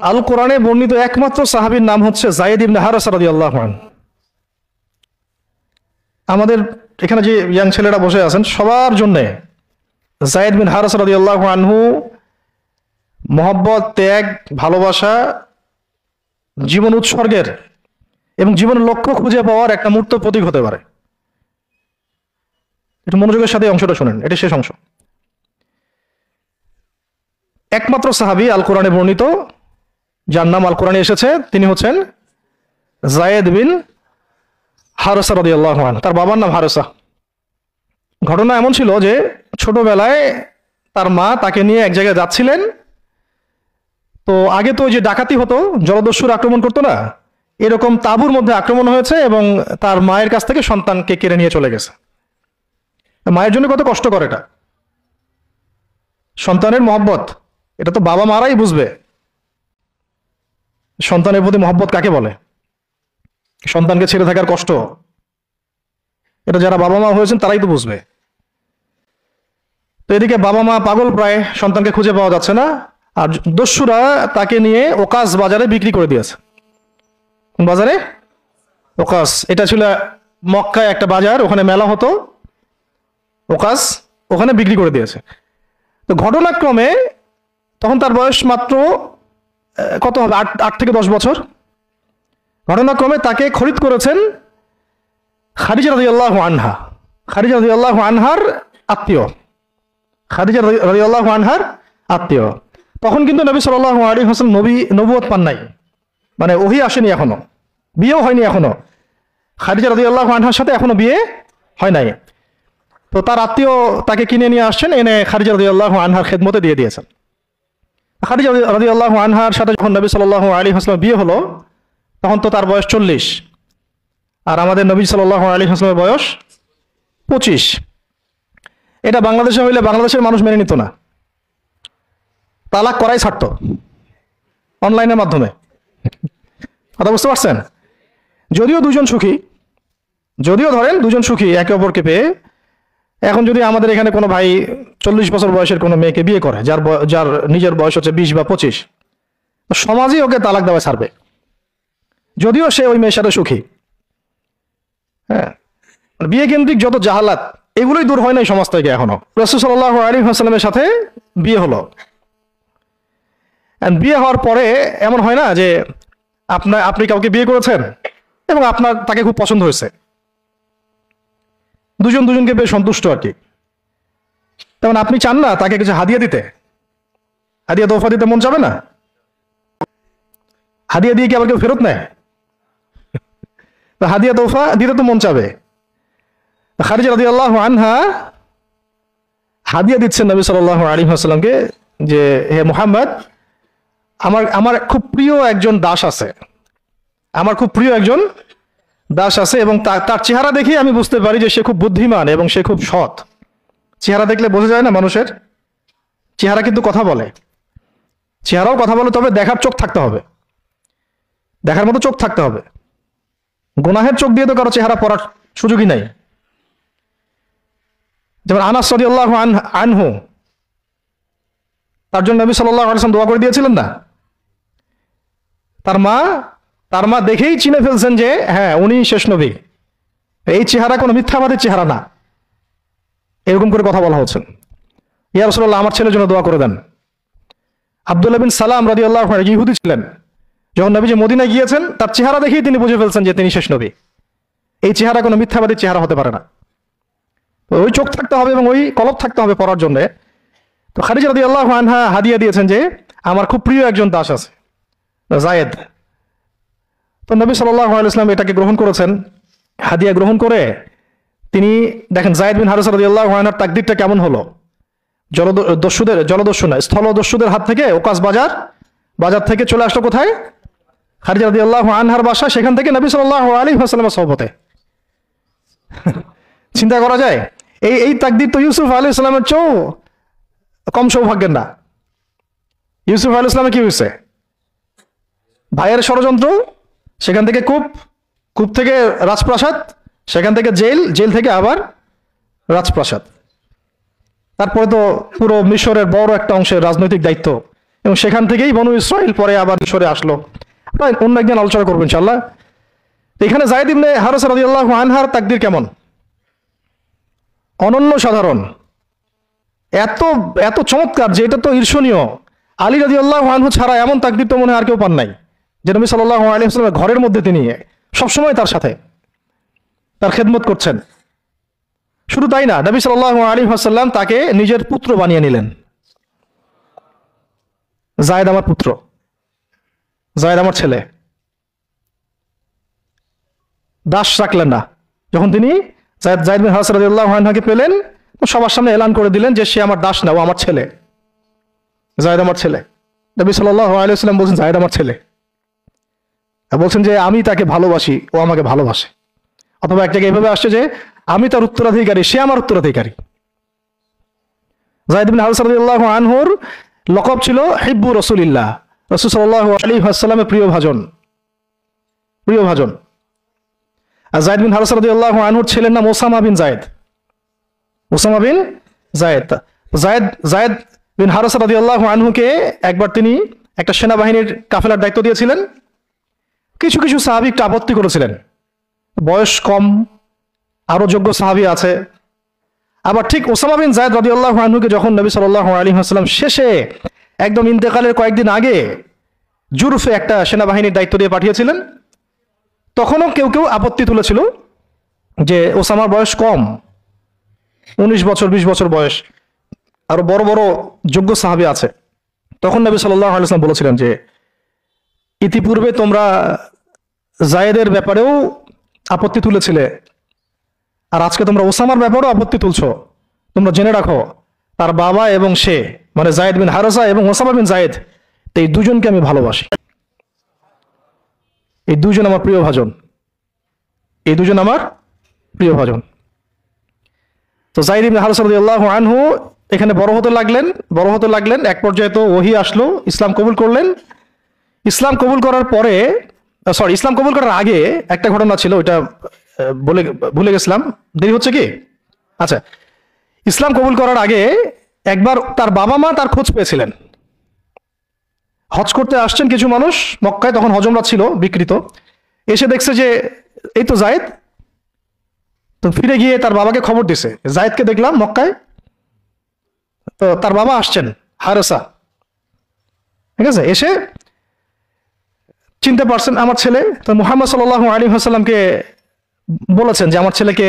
আল কোরআনে বর্ণিত একমাত্র সাহাবীর নাম হচ্ছে যায়েদ ইবনে হারেসা রাদিয়াল্লাহু আনহু। আমাদের এখানে যে ইয়াং ছেলেরা বসে আছেন সবার জন্য যায়েদ বিন হারেসা রাদিয়াল্লাহু আনহু মহব্বত, ত্যাগ, ভালোবাসা, জীবন উৎসর্গের এবং জীবনের লক্ষ্য খুঁজে পাওয়ার একটা মূর্ত প্রতীক হতে পারে। একটু মনোযোগের সাথে অংশটা শুনেন, এটা শেষ অংশ। একমাত্র সাহাবী আল কোরআনে বর্ণিত যার নাম আল কোরআনে এসেছে তিনি হচ্ছেন যায়েদ বিন হারেসা রাদিয়াল্লাহু আনহু। তার বাবার নাম হারেসা। ঘটনা এমন ছিল যে ছোটবেলায় তার মা তাকে নিয়ে এক জায়গায় যাচ্ছিলেন। তো আগে তো ওই যে ডাকাতি হতো, জলদস্যুর আক্রমণ করতো না, এরকম তাঁবুর মধ্যে আক্রমণ হয়েছে এবং তার মায়ের কাছ থেকে সন্তানকে কেড়ে নিয়ে চলে গেছে। মায়ের জন্য কত কষ্টকর এটা। সন্তানের মহব্বত, এটা তো বাবা মারাই বুঝবে সন্তানের প্রতি মহব্বত কাকে বলে, সন্তানকে ছেড়ে থাকার কষ্ট, এটা যারা বাবা মা হয়েছেন তারাই তো বুঝবে। তো এদিকে বাবা মা পাগল প্রায়, সন্তানকে খুঁজে পাওয়া যাচ্ছে না, আর দস্যুরা তাকে নিয়ে ওকাস বাজারে বিক্রি করে দিয়েছে। কোন বাজারে? ওকাস। এটা ছিল মক্কায় একটা বাজার, ওখানে মেলা হতো, ওকাস, ওখানে বিক্রি করে দিয়েছে। তো ঘটনাক্রমে তখন তার বয়স মাত্র কত হবে, 8 থেকে 10 বছর। ঘটনাক্রমে তাকে খরিদ করেছেন খাদিজা রাদিয়াল্লাহু আনহা। খাদিজা রাদিয়াল্লাহু আনহার আত্মীয়, খাদিজা রাদিয়াল্লাহু আনহার আত্মীয়। তখন কিন্তু নবী সাল্লাল্লাহু আলাইহি ওয়াসাল্লাম নবুয়ত পান নাই, মানে ওহী আসেনি এখনো, বিয়েও হয়নি এখনো। খাদিজা রাদিয়াল্লাহু আনহার সাথে এখনো বিয়ে হয় নাই। তো তার আত্মীয় তাকে কিনে নিয়ে আসছেন, এনে খাদিজা রাদিয়াল্লাহু আনহার খেদমতে দিয়ে দিয়েছেন। খাদিজা রাদিয়াল্লাহু আনহার সাথে যখন নবী সাল্লাল্লাহু আলাইহি ওয়াসাল্লাম বিয়ে হলো তখন তো তার বয়স 40, আর আমাদের নবী সাল্লাল্লাহু আলাইহি ওয়াসাল্লামের বয়স 25। এটা বাংলাদেশে হইলে বাংলাদেশের মানুষ মেনে নিত না, তালাক করাই ছাড়তো অনলাইনের মাধ্যমে। কথা বুঝতে পারছেন? যদিও দুজন সুখী, যদিও ধরেন দুজন সুখী একে অপরকে পেয়ে, এখন যদি আমাদের এখানে কোনো ভাই 40 বছর বয়সের কোনো মেয়েকে বিয়ে করে যার নিজের বয়স হচ্ছে 20 বা 25, সমাজই ওকে তালাক দেওয়া ছাড়বে, যদিও সে ওই মেয়ের সাথে সুখী। হ্যাঁ, বিয়ে কেন্দ্রিক যত জাহালাত এগুলোই দূর হয় নাই সমাজ থেকে এখনো। রাসূল সাল্লাল্লাহু আলাইহি ওয়াসাল্লামের সাথে বিয়ে হলো। বিয়ে হওয়ার পরে এমন হয় না যে আপনি কাউকে বিয়ে করেছেন এবং আপনার তাকে খুব পছন্দ হয়েছে, দুজনকে বেশ সন্তুষ্ট আর কি, তেমন আপনি চান না তাকে কিছু হাদিয়া দিতে, হাদিয়া তোফা দিতে মন চাবে না? হাদিয়া দিয়ে কি আবার কেউ ফেরত নেয়? হাদিয়া তোফা দিতে তো মন চাবে। খাদিজা রাদিয়াল্লাহু আনহা হাদিয়া দিচ্ছেন নবী সাল্লাল্লাহু আলাইহি ওয়াসাল্লামকে যে হে মুহাম্মদ, আমার খুব প্রিয় একজন দাস আছে, আমার খুব প্রিয় একজন দাস আছে, এবং তার চেহারা দেখে আমি বুঝতে পারি যে সে খুব বুদ্ধিমান এবং সে খুব সৎ। চেহারা দেখলে বোঝা যায় না মানুষের? চেহারা কিন্তু কথা বলে, চেহারাও কথা বলে, তবে দেখার চোখ থাকতে হবে, দেখার মতো চোখ থাকতে হবে। গুনাহের চোখ দিয়ে তো কারো চেহারা পড়ার সুযোগই নাই। যেমন আনাস রাদিয়াল্লাহু আনহু, তার জন্য নবী সাল্লাল্লাহু আলাইহি ওয়াসাল্লাম দোয়া করে দিয়েছিলেন না? তার মা দেখেই চিনে ফেলছেন যে হ্যাঁ উনি শেষ নবী, এই চেহারা কোনো মিথ্যাবাদীর চেহারা না, এরকম করে কথা বলা হচ্ছে। ইয়া রাসূলুল্লাহ, আমার ছেলের জন্য দোয়া করে দেন। আব্দুল্লাহ বিন সালাম রাদিয়াল্লাহু আনহু ইহুদি ছিলেন, যখন নবীজি মদিনায় গিয়েছেন তার চেহারা দেখেই তিনি বুঝে ফেলছেন যে তিনি শেষ নবী, এই চেহারা কোনো মিথ্যাবাদীর চেহারা হতে পারে না। তো ওই চোখ থাকতে হবে এবং ওই কলব থাকতে হবে পড়ার জন্য। তো খাদিজা রাদিয়াল্লাহু আনহা হাদিয়া দিয়েছেন যে আমার খুব প্রিয় একজন দাস আছে যায়েদ। তো নবী সাল্লাল্লাহু আলাইহি ওয়াসাল্লাম এটাকে গ্রহণ করেছেন, হাদিয়া গ্রহণ করে তিনি দেখেন যায়েদ বিন হারেসা রাদিয়াল্লাহু আনহুর তাকদীরটা কেমন হলো। স্থলদস্যুদের হাত থেকে ওকাস বাজার থেকে চলে আসলো কোথায়? খাদিজা রাদিয়াল্লাহু আনহার বাসা, সেখান থেকে নবী সাল্লাল্লাহু আলাইহি ওয়াসাল্লামের সোহবতে। চিন্তা করা যায়? এই তাকদীর তো ইউসুফ আলাইহিস সালামের চেয়েও কম সৌভাগ্যের না। ইউসুফ আলাইহিস সালামের কি হয়েছে? ভাইয়ের ষড়যন্ত্র, সেখান থেকে কূপ থেকে রাজপ্রাসাদ, সেখান থেকে জেল থেকে আবার রাজপ্রাসাদ, তারপরে তো পুরো মিশরের বড় একটা অংশের রাজনৈতিক দায়িত্ব এবং সেখান থেকেই বনু ইসরাইল পরে আবার সরে আসলো। অন্য একদিন আলোচনা করবো ইনশাআল্লাহ। এখানে যায়েদ ইবনে হারেসা রাদিয়াল্লাহু আনহার তাকদীর কেমন, অনন্য সাধারণ, এত এত চমৎকার যে এটা তো ঈর্ষণীয়। আলী রাদিয়াল্লাহু আনহু ছাড়া এমন তাকদীর তো মনে হয় আর কেউ পান নাই, যে নবী সাল্লাল্লাহু আলাইহি ওয়াসাল্লামের ঘরের মধ্যে তিনি সবসময় তার সাথে তার খেদমত করছেন। শুধু তাই না, নবী সাল্লাল্লাহু আলাইহি ওয়াসাল্লাম তাকে নিজের পুত্র বানিয়ে নিলেন। যায়েদ আমার পুত্র, যায়েদ আমার ছেলে। দাস রাখলেন না। যখন তিনি যায়েদ বিন হারেসা রাদিয়াল্লাহু আনহুকে পেলেন, সবার সামনে এলান করে দিলেন যে সে আমার দাস না, ও আমার ছেলে, যায়েদ আমার ছেলে। নবী সাল্লাল্লাহু আলাইহি ওয়াসাল্লাম বলছেন যায়েদ আমার ছেলে, বলছেন যে আমি তাকে ভালোবাসি, ও আমাকে ভালোবাসে। অথবা এক জায়গায় এভাবে আসছে যে আমি তার উত্তরাধিকারী, সে আমার উত্তরাধিকারী। যায়েদ বিন হারেসা রাদিয়াল্লাহু আনহুর লকব ছিল হিব্বু রাসূলিল্লাহ, রাসূল সাল্লাল্লাহু আলাইহি ওয়াসাল্লামের প্রিয় ভাজন, প্রিয় ভাজন। আর যায়েদ বিন হারেসা রাদিয়াল্লাহু আনহুর ছেলের নাম Osama bin Zayed, Osama bin Zayed. Zayed bin Haritha রাদিয়াল্লাহু আনহুকে একবার তিনি একটা সেনাবাহিনীর কাফেলার দায়িত্ব দিয়েছিলেন। কিছু কিছু সাহাবী একটু আপত্তি করেছিলেন, বয়স কম, আরো যোগ্য সাহাবী আছে। আবার ঠিক ওসামা বিন যায়েদ রাদিয়াল্লাহু আনহুকে যখন নবী সাল্লাল্লাহু আলাইহি ওয়াসাল্লাম শেষে একদম ইন্তেকালের কয়েকদিন আগে জুরফে একটা সেনাবাহিনীর দায়িত্ব দিয়ে পাঠিয়েছিলেন, তখনও কেউ কেউ আপত্তি তুলেছিল যে ওসামার বয়স কম, 19 বছর 20 বছর বয়স, আরো বড় বড় যোগ্য সাহাবী আছে। তখন নবী সাল্লাল্লাহু আলাইহি ওয়াসাল্লাম বলেছিলেন যে ইতিপূর্বে তোমরা যায়েদের ব্যাপারেও আপত্তি তুলেছিলে, আর আজকে তোমরা ওসামার ব্যাপারেও আপত্তি তুলছো। তোমরা জেনে রাখো তার বাবা এবং সে, মানে যায়েদ বিন হারেসা এবং ওসামা বিন যায়েদ, এই দুজনকে আমি ভালোবাসি। এই দুজন আমার প্রিয় ভাজন, এই দুজন আমার প্রিয় ভাজন। তো যায়েদ ইবনে হারেসা রাদিয়াল্লাহু আনহু এখানে বড় হতে লাগলেন। এক পর্যায়ে তো ওহী আসলো, ইসলাম কবুল করলেন। ইসলাম কবুল করার পরে, ইসলাম কবুল করার আগে একটা ঘটনা ছিল, ওইটা ভুলে গেছিলাম, দেরি হচ্ছে কি? আচ্ছা, ইসলাম কবুল করার আগে একবার তার বাবা মা তার খোঁজ পেয়েছিলেন। হজ করতে আসছেন কিছু মানুষ মক্কায়, তখন হজমরা ছিল বিকৃত, এসে দেখছে যে এই তো যায়েদ। তো ফিরে গিয়ে তার বাবাকে খবর দিছে, যায়েদকে দেখলাম মক্কায়। তো তার বাবা আসছেন হারেসা, ঠিক আছে, এসে চিনতে পারছেন আমার ছেলে। তো মুহাম্মদ সাল্লাল্লাহু আলাইহি ওয়াসাল্লামকে বলেছেন যে আমার ছেলেকে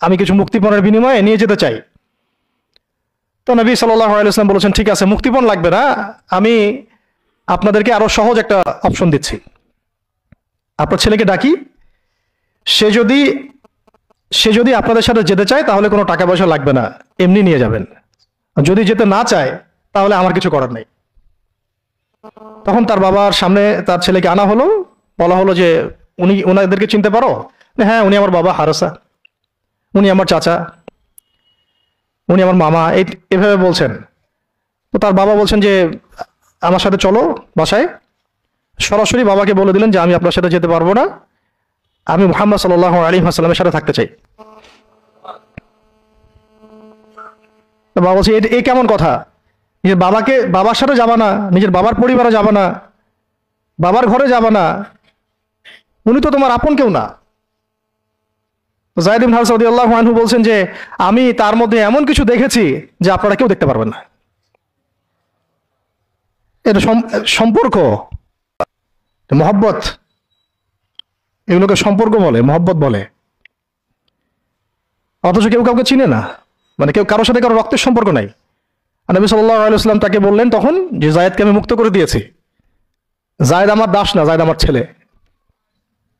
আমি কিছু মুক্তিপণের বিনিময়ে নিয়ে যেতে চাই। তো নবী সাল্লাল্লাহু আলাইহি ওয়াসাল্লাম বলেছেন ঠিক আছে, মুক্তিপণ লাগবে না, আমি আপনাদেরকে আরো সহজ একটা অপশন দিচ্ছি। আপনার ছেলেকে ডাকি, সে যদি আপনাদের সাথে যেতে চায় তাহলে কোনো টাকা পয়সা লাগবে না, এমনি নিয়ে যাবেন। যদি যেতে না চায় তাহলে আমার কিছু করার নেই। তখন তার বাবার সামনে তার ছেলেকে আনা হলো, বলা হলো যে ওনাদেরকে চিনতে পারো? হ্যাঁ, উনি আমার বাবা হারেসা, উনি আমার চাচা, উনি আমার মামা, এভাবে বলছেন। তো তার বাবা বলছেন যে আমার সাথে চলো বাসায়। সরাসরি বাবাকে বলে দিলেন যে আমি আপনার সাথে যেতে পারবো না, আমি মুহাম্মদ সাল্লাল্লাহু আলাইহি ওয়াসাল্লামের সাথে থাকতে চাই। তো বাবা বলছে এই কেমন কথা, নিজের বাবার সাথে যাবা না, নিজের বাবার পরিবারে যাবা না, বাবার ঘরে যাবা না, উনি তো তোমার আপন কেউ না। যায়েদ ইবনে হারেসা রাদিয়াল্লাহু আনহু বলছেন যে আমি তার মধ্যে এমন কিছু দেখেছি যে আপনারা কেউ দেখতে পারবেন না। এটা সম্পর্ক, মহব্বত, এগুলোকে সম্পর্ক বলে, মহব্বত বলে। অথচ কেউ কাউকে চিনে না, মানে কেউ কারোর সাথে কারো রক্তের সম্পর্ক নাই। নবী সাল্লাল্লাহু আলাইহি ওয়াসাল্লাম তাকে বললেন তখন যে যায়েদকে আমি মুক্ত করে দিয়েছি, যায়েদ আমার দাস না, যায়েদ আমার ছেলে,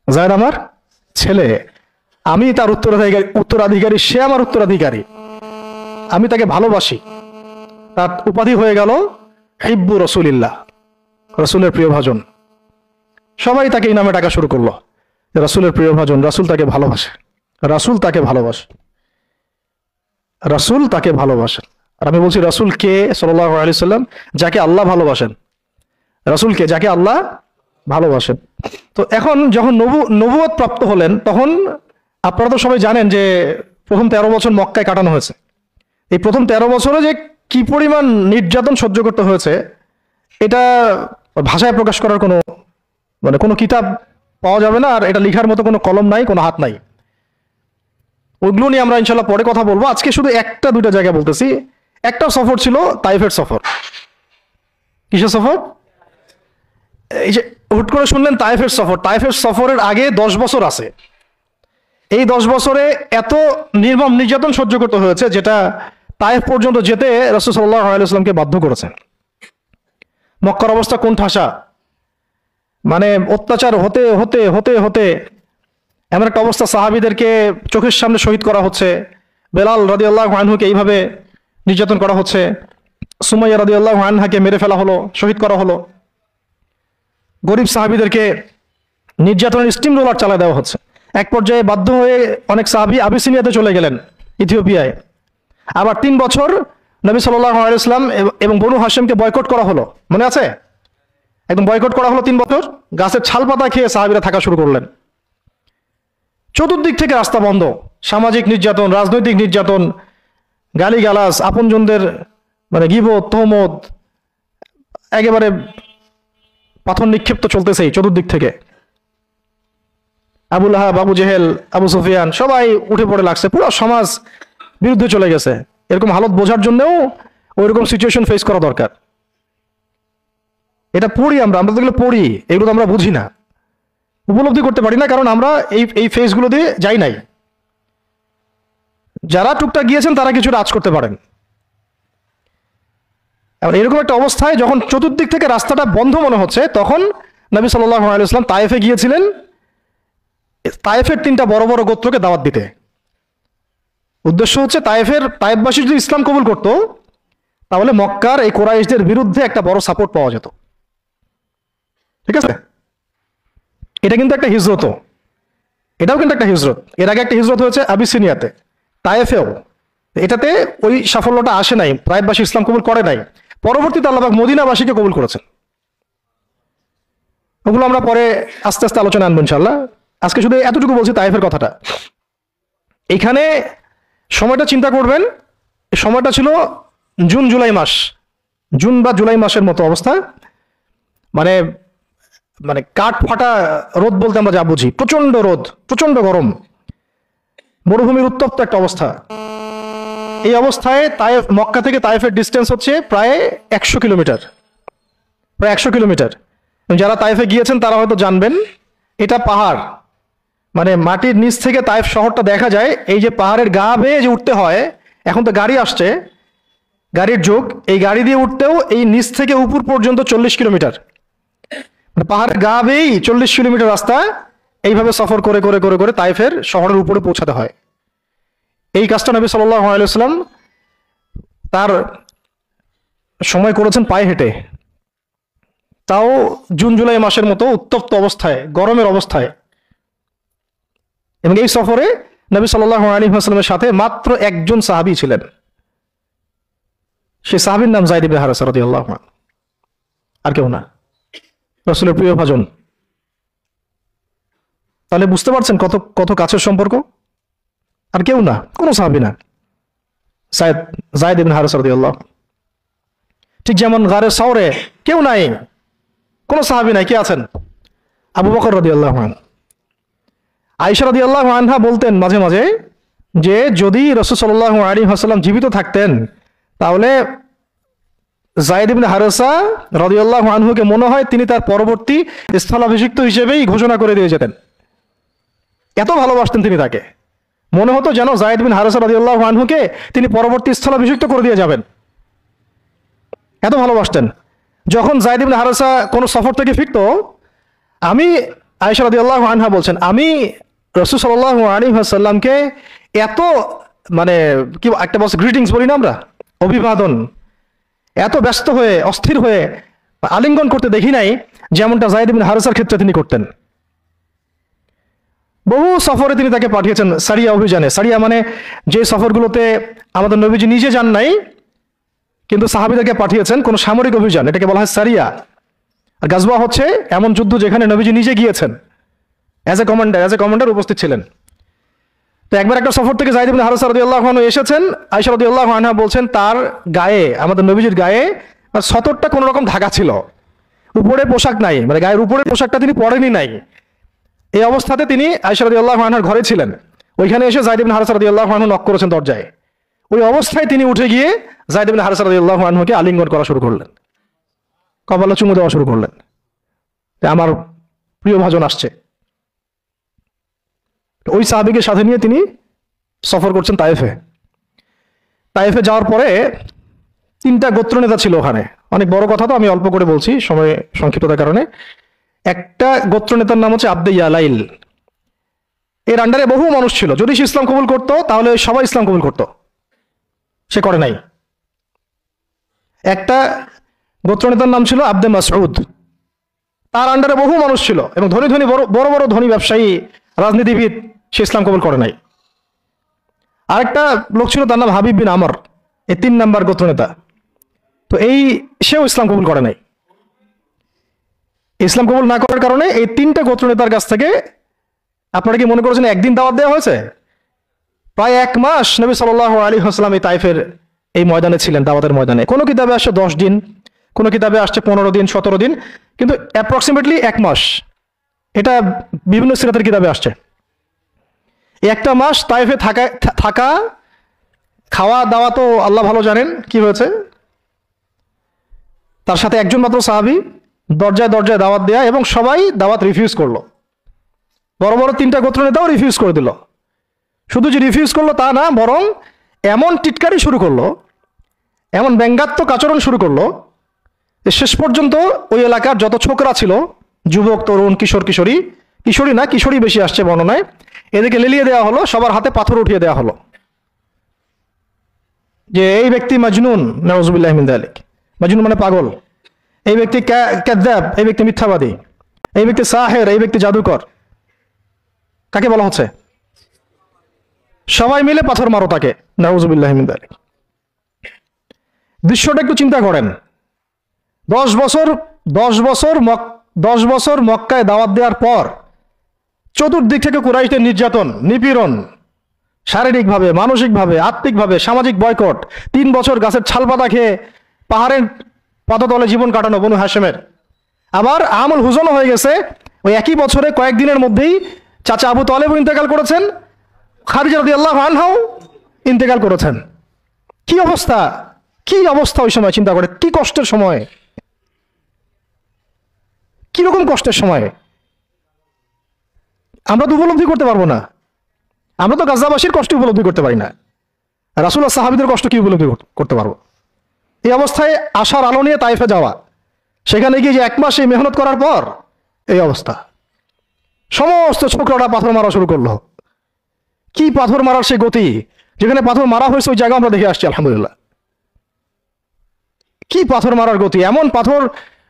যায়েদ আমার ছেলে, আমি তার উত্তরাধিকারী, সে আমার উত্তরাধিকারী, আমি তাকে ভালোবাসি। তার উপাধি হয়ে গেল হিব্বু রাসূলিল্লাহ, রাসূলের প্রিয় ভাজন। সবাই তাকে এই নামে ডাকা শুরু করলো, রাসূলের প্রিয় ভাজন, রাসূল তাকে ভালোবাসে, রাসূল তাকে ভালোবাসে, রাসূল তাকে ভালোবাসেন। আর আমি বলছি রাসূল কে? সাল্লাল্লাহু আলাইহি ওয়াসাল্লাম, যাকে আল্লাহ ভালোবাসেন। রাসূল কে? যাকে আল্লাহ ভালোবাসেন। তো এখন যখন নবুয়ত প্রাপ্ত হলেন, তখন আপনারা তো সবাই জানেন যে প্রথম 13 বছর মক্কায় কাটানো হয়েছে। এই প্রথম 13 বছরে যে কি পরিমাণ নির্যাতন সহ্য করতে হয়েছে এটা ভাষায় প্রকাশ করার কোনো কোনো কিতাব পাওয়া যাবে না, আর এটা লেখার মতো কোনো কলম নাই, কোনো হাত নাই। ওইগুলো নিয়ে আমরা ইনশাল্লাহ পরে কথা বলবো। আজকে শুধু একটা দুইটা জায়গা বলতেছি। একটা সফর ছিল তাইফের সফর। কিসের সফর? এই যে হুট করে শুনলেন তাইফের সফর। তাইফের সফরের আগে 10 বছর আছে। এই 10 বছরে এত নির্মম নির্যাতন সহ্য করতে হয়েছে, যেটা তাইফ পর্যন্ত যেতে রাসূল সাল্লাল্লাহু আলাইহি ওয়াসাল্লামকে বাধ্য করেছে। মক্কার অবস্থা কোন ঠাসা, অত্যাচার হতে হতে হতে হতে এমন একটা অবস্থা, সাহাবীদেরকে চোখের সামনে শহীদ করা হচ্ছে। বেলাল রাদিয়াল্লাহু আনহুকে এইভাবে নির্যাতন করা হচ্ছে। সুমাইয়া রাদিয়াল্লাহু আনহাকে মেরে ফেলা হলো, শহীদ করা হলো। গরিব সাহাবীদেরকে নির্যাতনের স্টিম রোলার চালায় দেওয়া হচ্ছে। এক পর্যায়ে বাধ্য হয়ে অনেক সাহাবী আবিসিনিয়াতে চলে গেলেন, ইথিওপিয়ায়। আবার 3 বছর নবী সাল্লাল্লাহু আলাইহি ওয়াসাল্লাম এবং বনু হাশিমকে বয়কট করা হলো, মনে আছে? একদম বয়কট করা হলো 3 বছর। গাছের ছাল পাতা খেয়ে সাহাবীরা থাকা শুরু করলেন। চতুর্দিক থেকে রাস্তা বন্ধ, সামাজিক নির্যাতন, রাজনৈতিক নির্যাতন, গালিগালাজ, আপনজনদের গীবত, তহমত, একেবারে পাথর নিক্ষিপ্ত চলতেছেই চতুর্দিক থেকে। আবু লাহাব, আবু জেহেল, আবু সুফিয়ান সবাই উঠে পড়ে লাগছে, পুরো সমাজ বিরুদ্ধে চলে গেছে। এরকম হালত বোঝার জন্যও ওইরকম সিচুয়েশন ফেস করা দরকার। এটা পড়ি আমরা তো এগুলো পড়ি, এগুলো তো আমরা বুঝি না, উপলব্ধি করতে পারি না, কারণ আমরা এই ফেজগুলো দিয়ে যাই নাই। যারা টুকটাক গিয়েছেন তারা কিছুটা আঁচ করতে পারেন। এরকম একটা অবস্থায় যখন চতুর্দিক থেকে রাস্তাটা বন্ধ মনে হচ্ছে, তখন নবী সাল্লাল্লাহু আলাইহি ওয়াসাল্লাম তায়েফে গিয়েছিলেন তায়েফের 3টা বড় বড় গোত্রকে দাওয়াত দিতে। উদ্দেশ্য হচ্ছে তায়েফবাসী যদি ইসলাম কবুল করত, তাহলে মক্কার এই কুরাইশদের বিরুদ্ধে একটা বড় সাপোর্ট পাওয়া যেত। ঠিক আছে? এটা কিন্তু একটা হিজরত, এটাও কিন্তু একটা হিজরত। এর আগে একটা হিজরত হয়েছে আবিসিনিয়াতে, তায়েফেও। এটাতে ওই সাফল্যটা আসে নাই, তায়েফবাসী ইসলাম কবুল করে নাই। পরবর্তীতে আল্লাহ পাক মদিনাবাসীকে কবুল করেছেন। ওগুলো আমরা পরে আস্তে আস্তে আলোচনা আনবো ইনশাআল্লাহ। আজকে শুধু এতটুকু বলছি তায়েফের কথাটা। এখানে সময়টা চিন্তা করবেন, সময়টা ছিল জুন জুলাই মাস, জুন বা জুলাই মাসের মতো অবস্থা। মানে কাঠ ফাটা রোদ বলতে আমরা যা বুঝি, প্রচন্ড রোদ, প্রচন্ড গরম, মরুভূমির উত্তপ্ত একটা অবস্থা। এই অবস্থায় মক্কা থেকে তায়েফের ডিস্টেন্স হচ্ছে প্রায় 100 কিলোমিটার, প্রায় 100 কিলোমিটার। যারা তায়েফে গিয়েছেন তারা হয়তো জানবেন, এটা পাহাড়, মাটির নিচ থেকে তায়েফ শহরটা দেখা যায়। এই যে পাহাড়ের গা বেয়ে যে উঠতে হয়, এখন তো গাড়ি আসছে, গাড়ির যুগ, এই গাড়ি দিয়ে উঠতেও এই নিচ থেকে উপর পর্যন্ত 40 কিলোমিটার। পাহাড়ের গা বেয়েই 40 কিলোমিটার রাস্তা এইভাবে সফর করে করে করে করে তায়েফের শহরের উপরে পৌঁছাতে হয়। এই কাজটা নবী সাল্লাল্লাহু আলাইহি ওয়াসাল্লাম তার সময় করেছেন পায়ে হেঁটে, তাও জুন জুলাই মাসের মতো উত্তপ্ত অবস্থায়, গরমের অবস্থায়। এবং এই সফরে নবী সাল্লাল্লাহু আলাইহি ওয়াসাল্লামের সাথে মাত্র একজন সাহাবী ছিলেন। সেই সাহাবীর নাম যায়েদ ইবনে হারেসা রাদিয়াল্লাহু আনহু, আর কেউ না, রাসূলের প্রিয় ভাজন। তাহলে বুঝতে পারছেন কত কত কাছের সম্পর্ক। আর কেউ না, কোনো সাহাবী না, যায়েদ ইবনে হারেসা রাদিয়াল্লাহু আনহু। ঠিক যেমন গারে সাওরে কেউ নাই, কোনো সাহাবী নাই, কে আছেন? আবু বকর রাদিয়াল্লাহু আনহু। আয়েশা রাদিয়াল্লাহু আনহা বলতেন মাঝে মাঝে যে যদি রাসূল সাল্লাল্লাহু আলাইহি ওয়াসাল্লাম জীবিত থাকতেন, তাহলে যায়েদ ইবনে হারেসা রাদিয়াল্লাহু আনহুকে মনে হয় তিনি তার পরবর্তী স্থলাভিষিক্ত হিসেবেই ঘোষণা করে দিয়ে যেতেন। এত ভালোবাসতেন তিনি তাকে, মনে হতো যেন যায়েদ বিন হারেসা রাদিয়াল্লাহু আনহুকে তিনি পরবর্তী স্থলাভিষিক্ত করে দিয়ে যাবেন, এত ভালোবাসতেন। যখন যায়েদ ইবনে হারেসা কোনো সফর থেকে ফিরত, আয়েশা রাদিয়াল্লাহু আনহা বলছেন, আমি রাসূল সাল্লাল্লাহু আলাইহি ওয়াসাল্লামকে এত কি একটা বলছে গ্রিটিংস বলি না আমরা, অভিবাদন, এত ব্যস্ত হয়ে অস্থির হয়ে আলিঙ্গন করতে দেখি নাই যেমনটা যায়েদ ইবনে হারেসার ক্ষেত্রে তিনি করতেন। বহু সফরে তিনি তাকে পাঠিয়েছেন, সারিয়া অভিযানে। সারিয়া যে সফরগুলোতে আমাদের নবীজি নিজে যান নাই, কিন্তু সাহাবীদেরকে পাঠিয়েছেন, কোন সামরিক অভিযান, এটাকে বলা হয় সারিয়া। আর গাজওয়া হচ্ছে এমন যুদ্ধ যেখানে নবীজি নিজে গিয়েছেন, অ্যাজ এ কমান্ডার উপস্থিত ছিলেন। তো একবার একটা সফর থেকে যায়েদ ইবনে হারেসা রাদিয়াল্লাহু আনহু এসেছেন। আয়েশা রাদিয়াল্লাহু আনহা বলছেন তার গায়ে, আমাদের নবীজির গায়ে আর সতরটা কোনো রকম ঢাকা ছিল, উপরে পোশাক নাই, মানে গায়ের উপরে পোশাকটা তিনি পরেনি নাই। এই অবস্থাতে তিনি আয়েশা রাদিয়াল্লাহু আনহার ঘরে ছিলেন। ওইখানে এসে যায়েদ ইবনে হারেসা রাদিয়াল্লাহু আনহু নক করেছেন দরজায়। ওই অবস্থায় তিনি উঠে গিয়ে যায়েদ ইবনে হারেসা রাদিয়াল্লাহু আনহুকে আলিঙ্গন করা শুরু করলেন, কপালে চুমু দেওয়া শুরু করলেন, আমার প্রিয় ভাজন আসছে। ওই সাহাবীকে সাথে নিয়ে তিনি সফর করছেন তায়েফে। তায়েফে যাওয়ার পরে 3টা গোত্র নেতা ছিল ওখানে। অনেক বড় কথা, তো আমি অল্প করে বলছি সময় সংক্ষিপ্ততার কারণে। একটা গোত্র নেতার নাম হচ্ছে আব্দে ইয়ালাইল। এর আন্ডারে বহু মানুষ ছিল, যদি সে ইসলাম কবুল করতো তাহলে সবাই ইসলাম কবুল করতো, সে করে নাই। একটা গোত্র নেতার নাম ছিল আব্দে মাসউদ, তার আন্ডারে বহু মানুষ ছিল এবং ধনী ধনী বড় বড় ধনী ব্যবসায়ী, রাজনীতিবিদ, সে ইসলাম কবুল করে নাই। আরেকটা লোক ছিল, তার নাম হাবিব বিন আমর, এই 3 নাম্বার গোত্র নেতা। তো সেও ইসলাম কবুল করে নাই। ইসলাম কবুল না করার কারণে এই 3টা গোত্র নেতার কাছ থেকে, আপনারা কি মনে করেছেন একদিন দাওয়াত দেওয়া হয়েছে? প্রায় 1 মাস নবী সাল্লাল্লাহু আলাইহি ওয়াসাল্লাম এই তাইফের এই ময়দানে ছিলেন, দাওয়াতের ময়দানে। কোনো কিতাবে আসছে 10 দিন, কোনো কিতাবে আসছে 15 দিন, 17 দিন, কিন্তু অ্যাপ্রক্সিমেটলি 1 মাস, এটা বিভিন্ন সিরাতের কিতাবে আসছে। একটা মাস তাইফে থাকা, খাওয়া দাওয়া তো আল্লাহ ভালো জানেন কি হয়েছে। তার সাথে একজন মাত্র সাহাবী, দরজায় দরজায় দাওয়াত দেয়া, এবং সবাই দাওয়াত রিফিউজ করলো। বড় বড় 3টা গোত্র নেতাও রিফিউজ করে দিল। শুধু যে রিফিউজ করলো তা না, বরং এমন টিটকারি শুরু করলো, এমন ব্যঙ্গাত্মক আচরণ শুরু করলো যে শেষ পর্যন্ত ওই এলাকার যত ছোকরা ছিল, যুবক, তরুণ, কিশোর, কিশোরী বেশি আসছে বর্ণনায়, এদেরকে লেলিয়ে দেওয়া হলো, সবার হাতে পাথর উঠিয়ে দেওয়া হলো যে এই ব্যক্তি মাজনুন, নাউযুবিল্লাহি মিন যালিক। মাজনুন মানে পাগল, এই ব্যক্তি কাযযাব, এই ব্যক্তি মিথ্যাবাদী, এই ব্যক্তি সাহের, এই ব্যক্তি জাদুকর। কাকে বলা হচ্ছে? সবাই মিলে পাথর মারো তাকে, নাউযুবিল্লাহি মিন যালিক। দৃশ্যটা একটু চিন্তা করেন। 10 বছর মক্কায় দাওয়াত দেওয়ার পর চতুর্দিক থেকে কুরাইশদের নির্যাতন, নিপীড়ন, শারীরিকভাবে, মানসিকভাবে, আত্মিকভাবে, সামাজিক বয়কট, 3 বছর গাছের ছালপাতা খেয়ে পাহাড়ের পদতলে জীবন কাটানো বনু হাশেমের। আবার আমল হুজনও হয়ে গেছে। ওই একই বছরে কয়েকদিনের মধ্যেই চাচা আবু তালেব ইন্তেকাল করেছেন, খাদিজা রাদিয়াল্লাহু আনহাও ইন্তেকাল করেছেন। কি অবস্থা, কি অবস্থা ওই সময় চিন্তা করে, কি কষ্টের সময়, কিরকম কষ্টের সময় আমরা তো উপলব্ধি করতে পারবো না। আমরা তো গাজাবাসীর কষ্ট উপলব্ধি করতে পারি না, রাসূলুল্লাহ সাহাবীদের কষ্ট কি উপলব্ধি করতে পারবো? এই অবস্থায় আশার আলো নিয়ে তাইফে যাওয়া, সেখানে গিয়ে যে 1 মাস এই মেহনত করার পর এই অবস্থা, সমস্ত ছোকরাটা পাথর মারা শুরু করলো। কি পাথর মারার সে গতি, যেখানে পাথর মারা হয়েছে ওই জায়গা আমরা দেখে আসছি আলহামদুলিল্লাহ। কি পাথর মারার গতি, এমন পাথর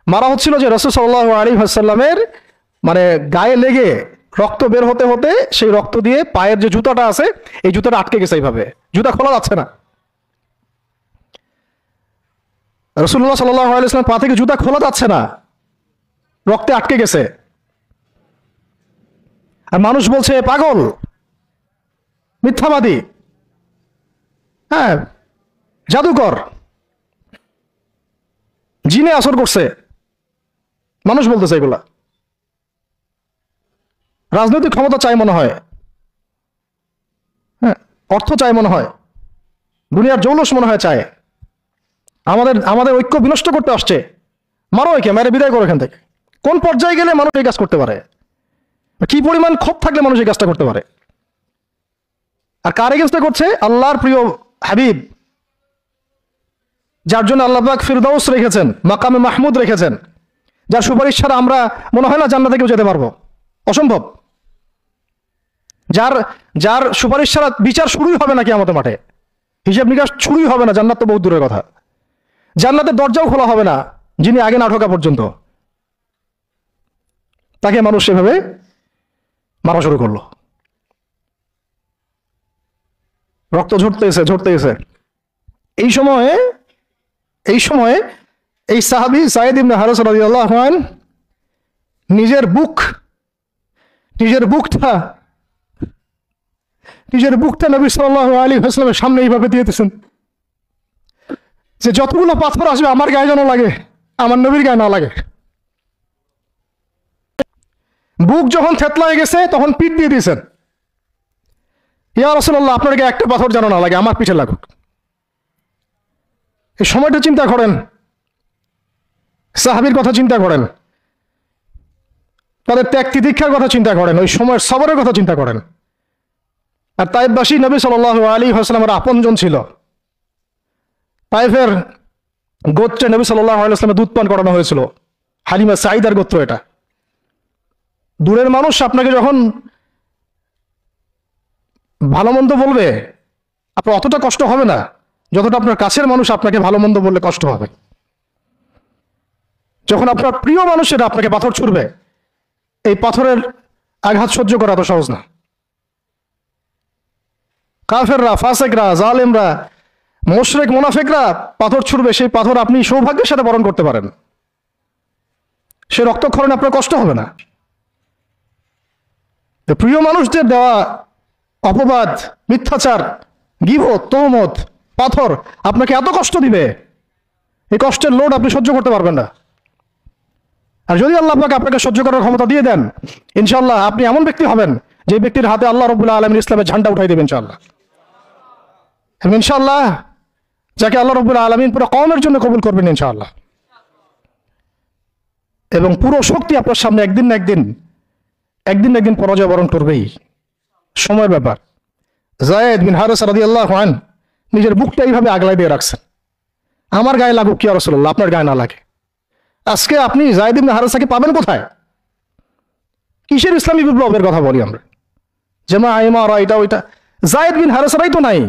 মারা হচ্ছিল যে রাসূল সাল্লাল্লাহু আলাইহি ওয়াসাল্লামের মানে গায়ে লেগে রক্ত বের হতে হতে সেই রক্ত দিয়ে পায়ের যে জুতাটা আছে এই জুতাটা আটকে গেছে, এইভাবে জুতা খোলা যাচ্ছে না। রাসূলুল্লাহ সাল্লাল্লাহু আলাইহি ওয়াসাল্লাম পা থেকে জুতা খোলা যাচ্ছে না, রক্তে আটকে গেছে। আর মানুষ বলছে পাগল, মিথ্যাবাদী, হ্যাঁ জাদুকর, জিনে আসর করছে, মানুষ বলতেছে এগুলা। রাজনৈতিক ক্ষমতা চাই মনে হয়, হ্যাঁ অর্থ চাই মনে হয়, দুনিয়ার জৌলস মনে হয় চায়, আমাদের ঐক্য বিনষ্ট করতে আসছে। মারো একে, মেরে বিদায় করো এখান থেকে। কোন পর্যায়ে গেলে মানুষ এই কাজ করতে পারে, কি পরিমাণ ক্ষোভ থাকলে মানুষ এই কাজটা করতে পারে? আর কার এগেন্সটে করছে? আল্লাহর প্রিয় হাবিব, যার জন্য আল্লাহ পাক ফিরদাউস রেখেছেন, মাকামে মাহমুদ রেখেছেন, যার সুপারিশ ছাড়া আমরা মনে হয় না জান্নাতে কেউ যেতে পারবো, অসম্ভব। যার সুপারিশ ছাড়া বিচার শুরুই হবে না কিয়ামতের মাঠে, হিসাব নিকাশ শুরুই হবে না, জান্নাত তো বহুত দূরের কথা, জান্নাতের দরজাও খোলা হবে না যিনি আগে না ঢোকা পর্যন্ত। তাকে মানুষ সেভাবে মারা শুরু করলো, রক্ত ঝরতেছে। এই সময়ে এই সাহাবী যায়েদ ইবনে হারেসা রাদিয়াল্লাহু আনহু নিজের বুকটা নবী সাল্লাল্লাহু আলাইহি ওয়াসাল্লামের সামনে এইভাবে দিয়েছেন। যে যতগুলো পাথর আসবে আমার গায়ে যেন লাগে, আমার নবীর গায়ে না লাগে। বুক যখন থেতলায় গেছে তখন পিঠ দিয়ে দিয়েছেন, ইয়া রাসূলুল্লাহ আপনার গায়ে একটা পাথর যেন না লাগে, আমার পিঠে লাগুক। এই সময়টা চিন্তা করেন, সাহাবীর কথা চিন্তা করেন, তাদের ত্যাগ তিতিক্ষার কথা চিন্তা করেন, ওই সময়ের সবরের কথা চিন্তা করেন। আর তাইফবাসী নবী সাল্লাল্লাহু আলাইহি ওয়াসাল্লামের আপনজন ছিল। তাইফের গোত্রে নবী সাল্লাল্লাহু আলাইহি ওয়াসাল্লামের দুধ পান করানো হয়েছিল, হালিমা সাঈদার গোত্র এটা। দূরের মানুষ আপনাকে যখন ভালো মন্দ বলবে আপনার অতটা কষ্ট হবে না যতটা আপনার কাছের মানুষ আপনাকে ভালো মন্দ বললে কষ্ট হবে। যখন আপনার প্রিয় মানুষেরা আপনাকে পাথর ছুড়বে, এই পাথরের আঘাত সহ্য করা তো সহজ না। কাফেররা, ফাসেকরা, জালেমরা, মুশরিক মুনাফিকরা পাথর ছুড়বে, সেই পাথর আপনি সৌভাগ্যের সাথে বরণ করতে পারেন, সে রক্তক্ষরণে আপনার কষ্ট হবে না। প্রিয় মানুষদের দেওয়া অপবাদ, মিথ্যাচার, গীবত, তহমত, পাথর আপনাকে এত কষ্ট দিবে, এই কষ্টের লোড আপনি সহ্য করতে পারবেন না। আর যদি আল্লাহ পাক আপনাকে সহ্য করার ক্ষমতা দিয়ে দেন, ইনশাআল্লাহ আপনি এমন ব্যক্তি হবেন যে ব্যক্তির হাতে আল্লাহ রাব্বুল আলামিন ইসলামের ঝান্ডা উঠাই দেবেন ইনশাআল্লাহ। এবং ইনশাআল্লাহ যাকে আল্লাহ রাব্বুল আলামিন পুরো কওমের জন্য কবুল করবেন ইনশাআল্লাহ। এবং পুরো শক্তি আপনার সামনে একদিন না একদিন পরাজয় বরণ করবেই, সময়ের ব্যাপার। যায়েদ বিন হারেসা রাদিয়াল্লাহু আনহু নিজের বুকটা এইভাবে আগলায় দিয়ে রাখছেন, আমার গায়ে লাগুক কি রাসূলুল্লাহ, আপনার গায়ে না লাগে। আজকে আপনি যায়েদ বিন হারেসাকে পাবেন কোথায়? কিসের ইসলামী বিপ্লবের কথা বলি আমরা? যেমন আইমারা এটা ওইটা, যায়েদ বিন হারেসারাই তো নাই।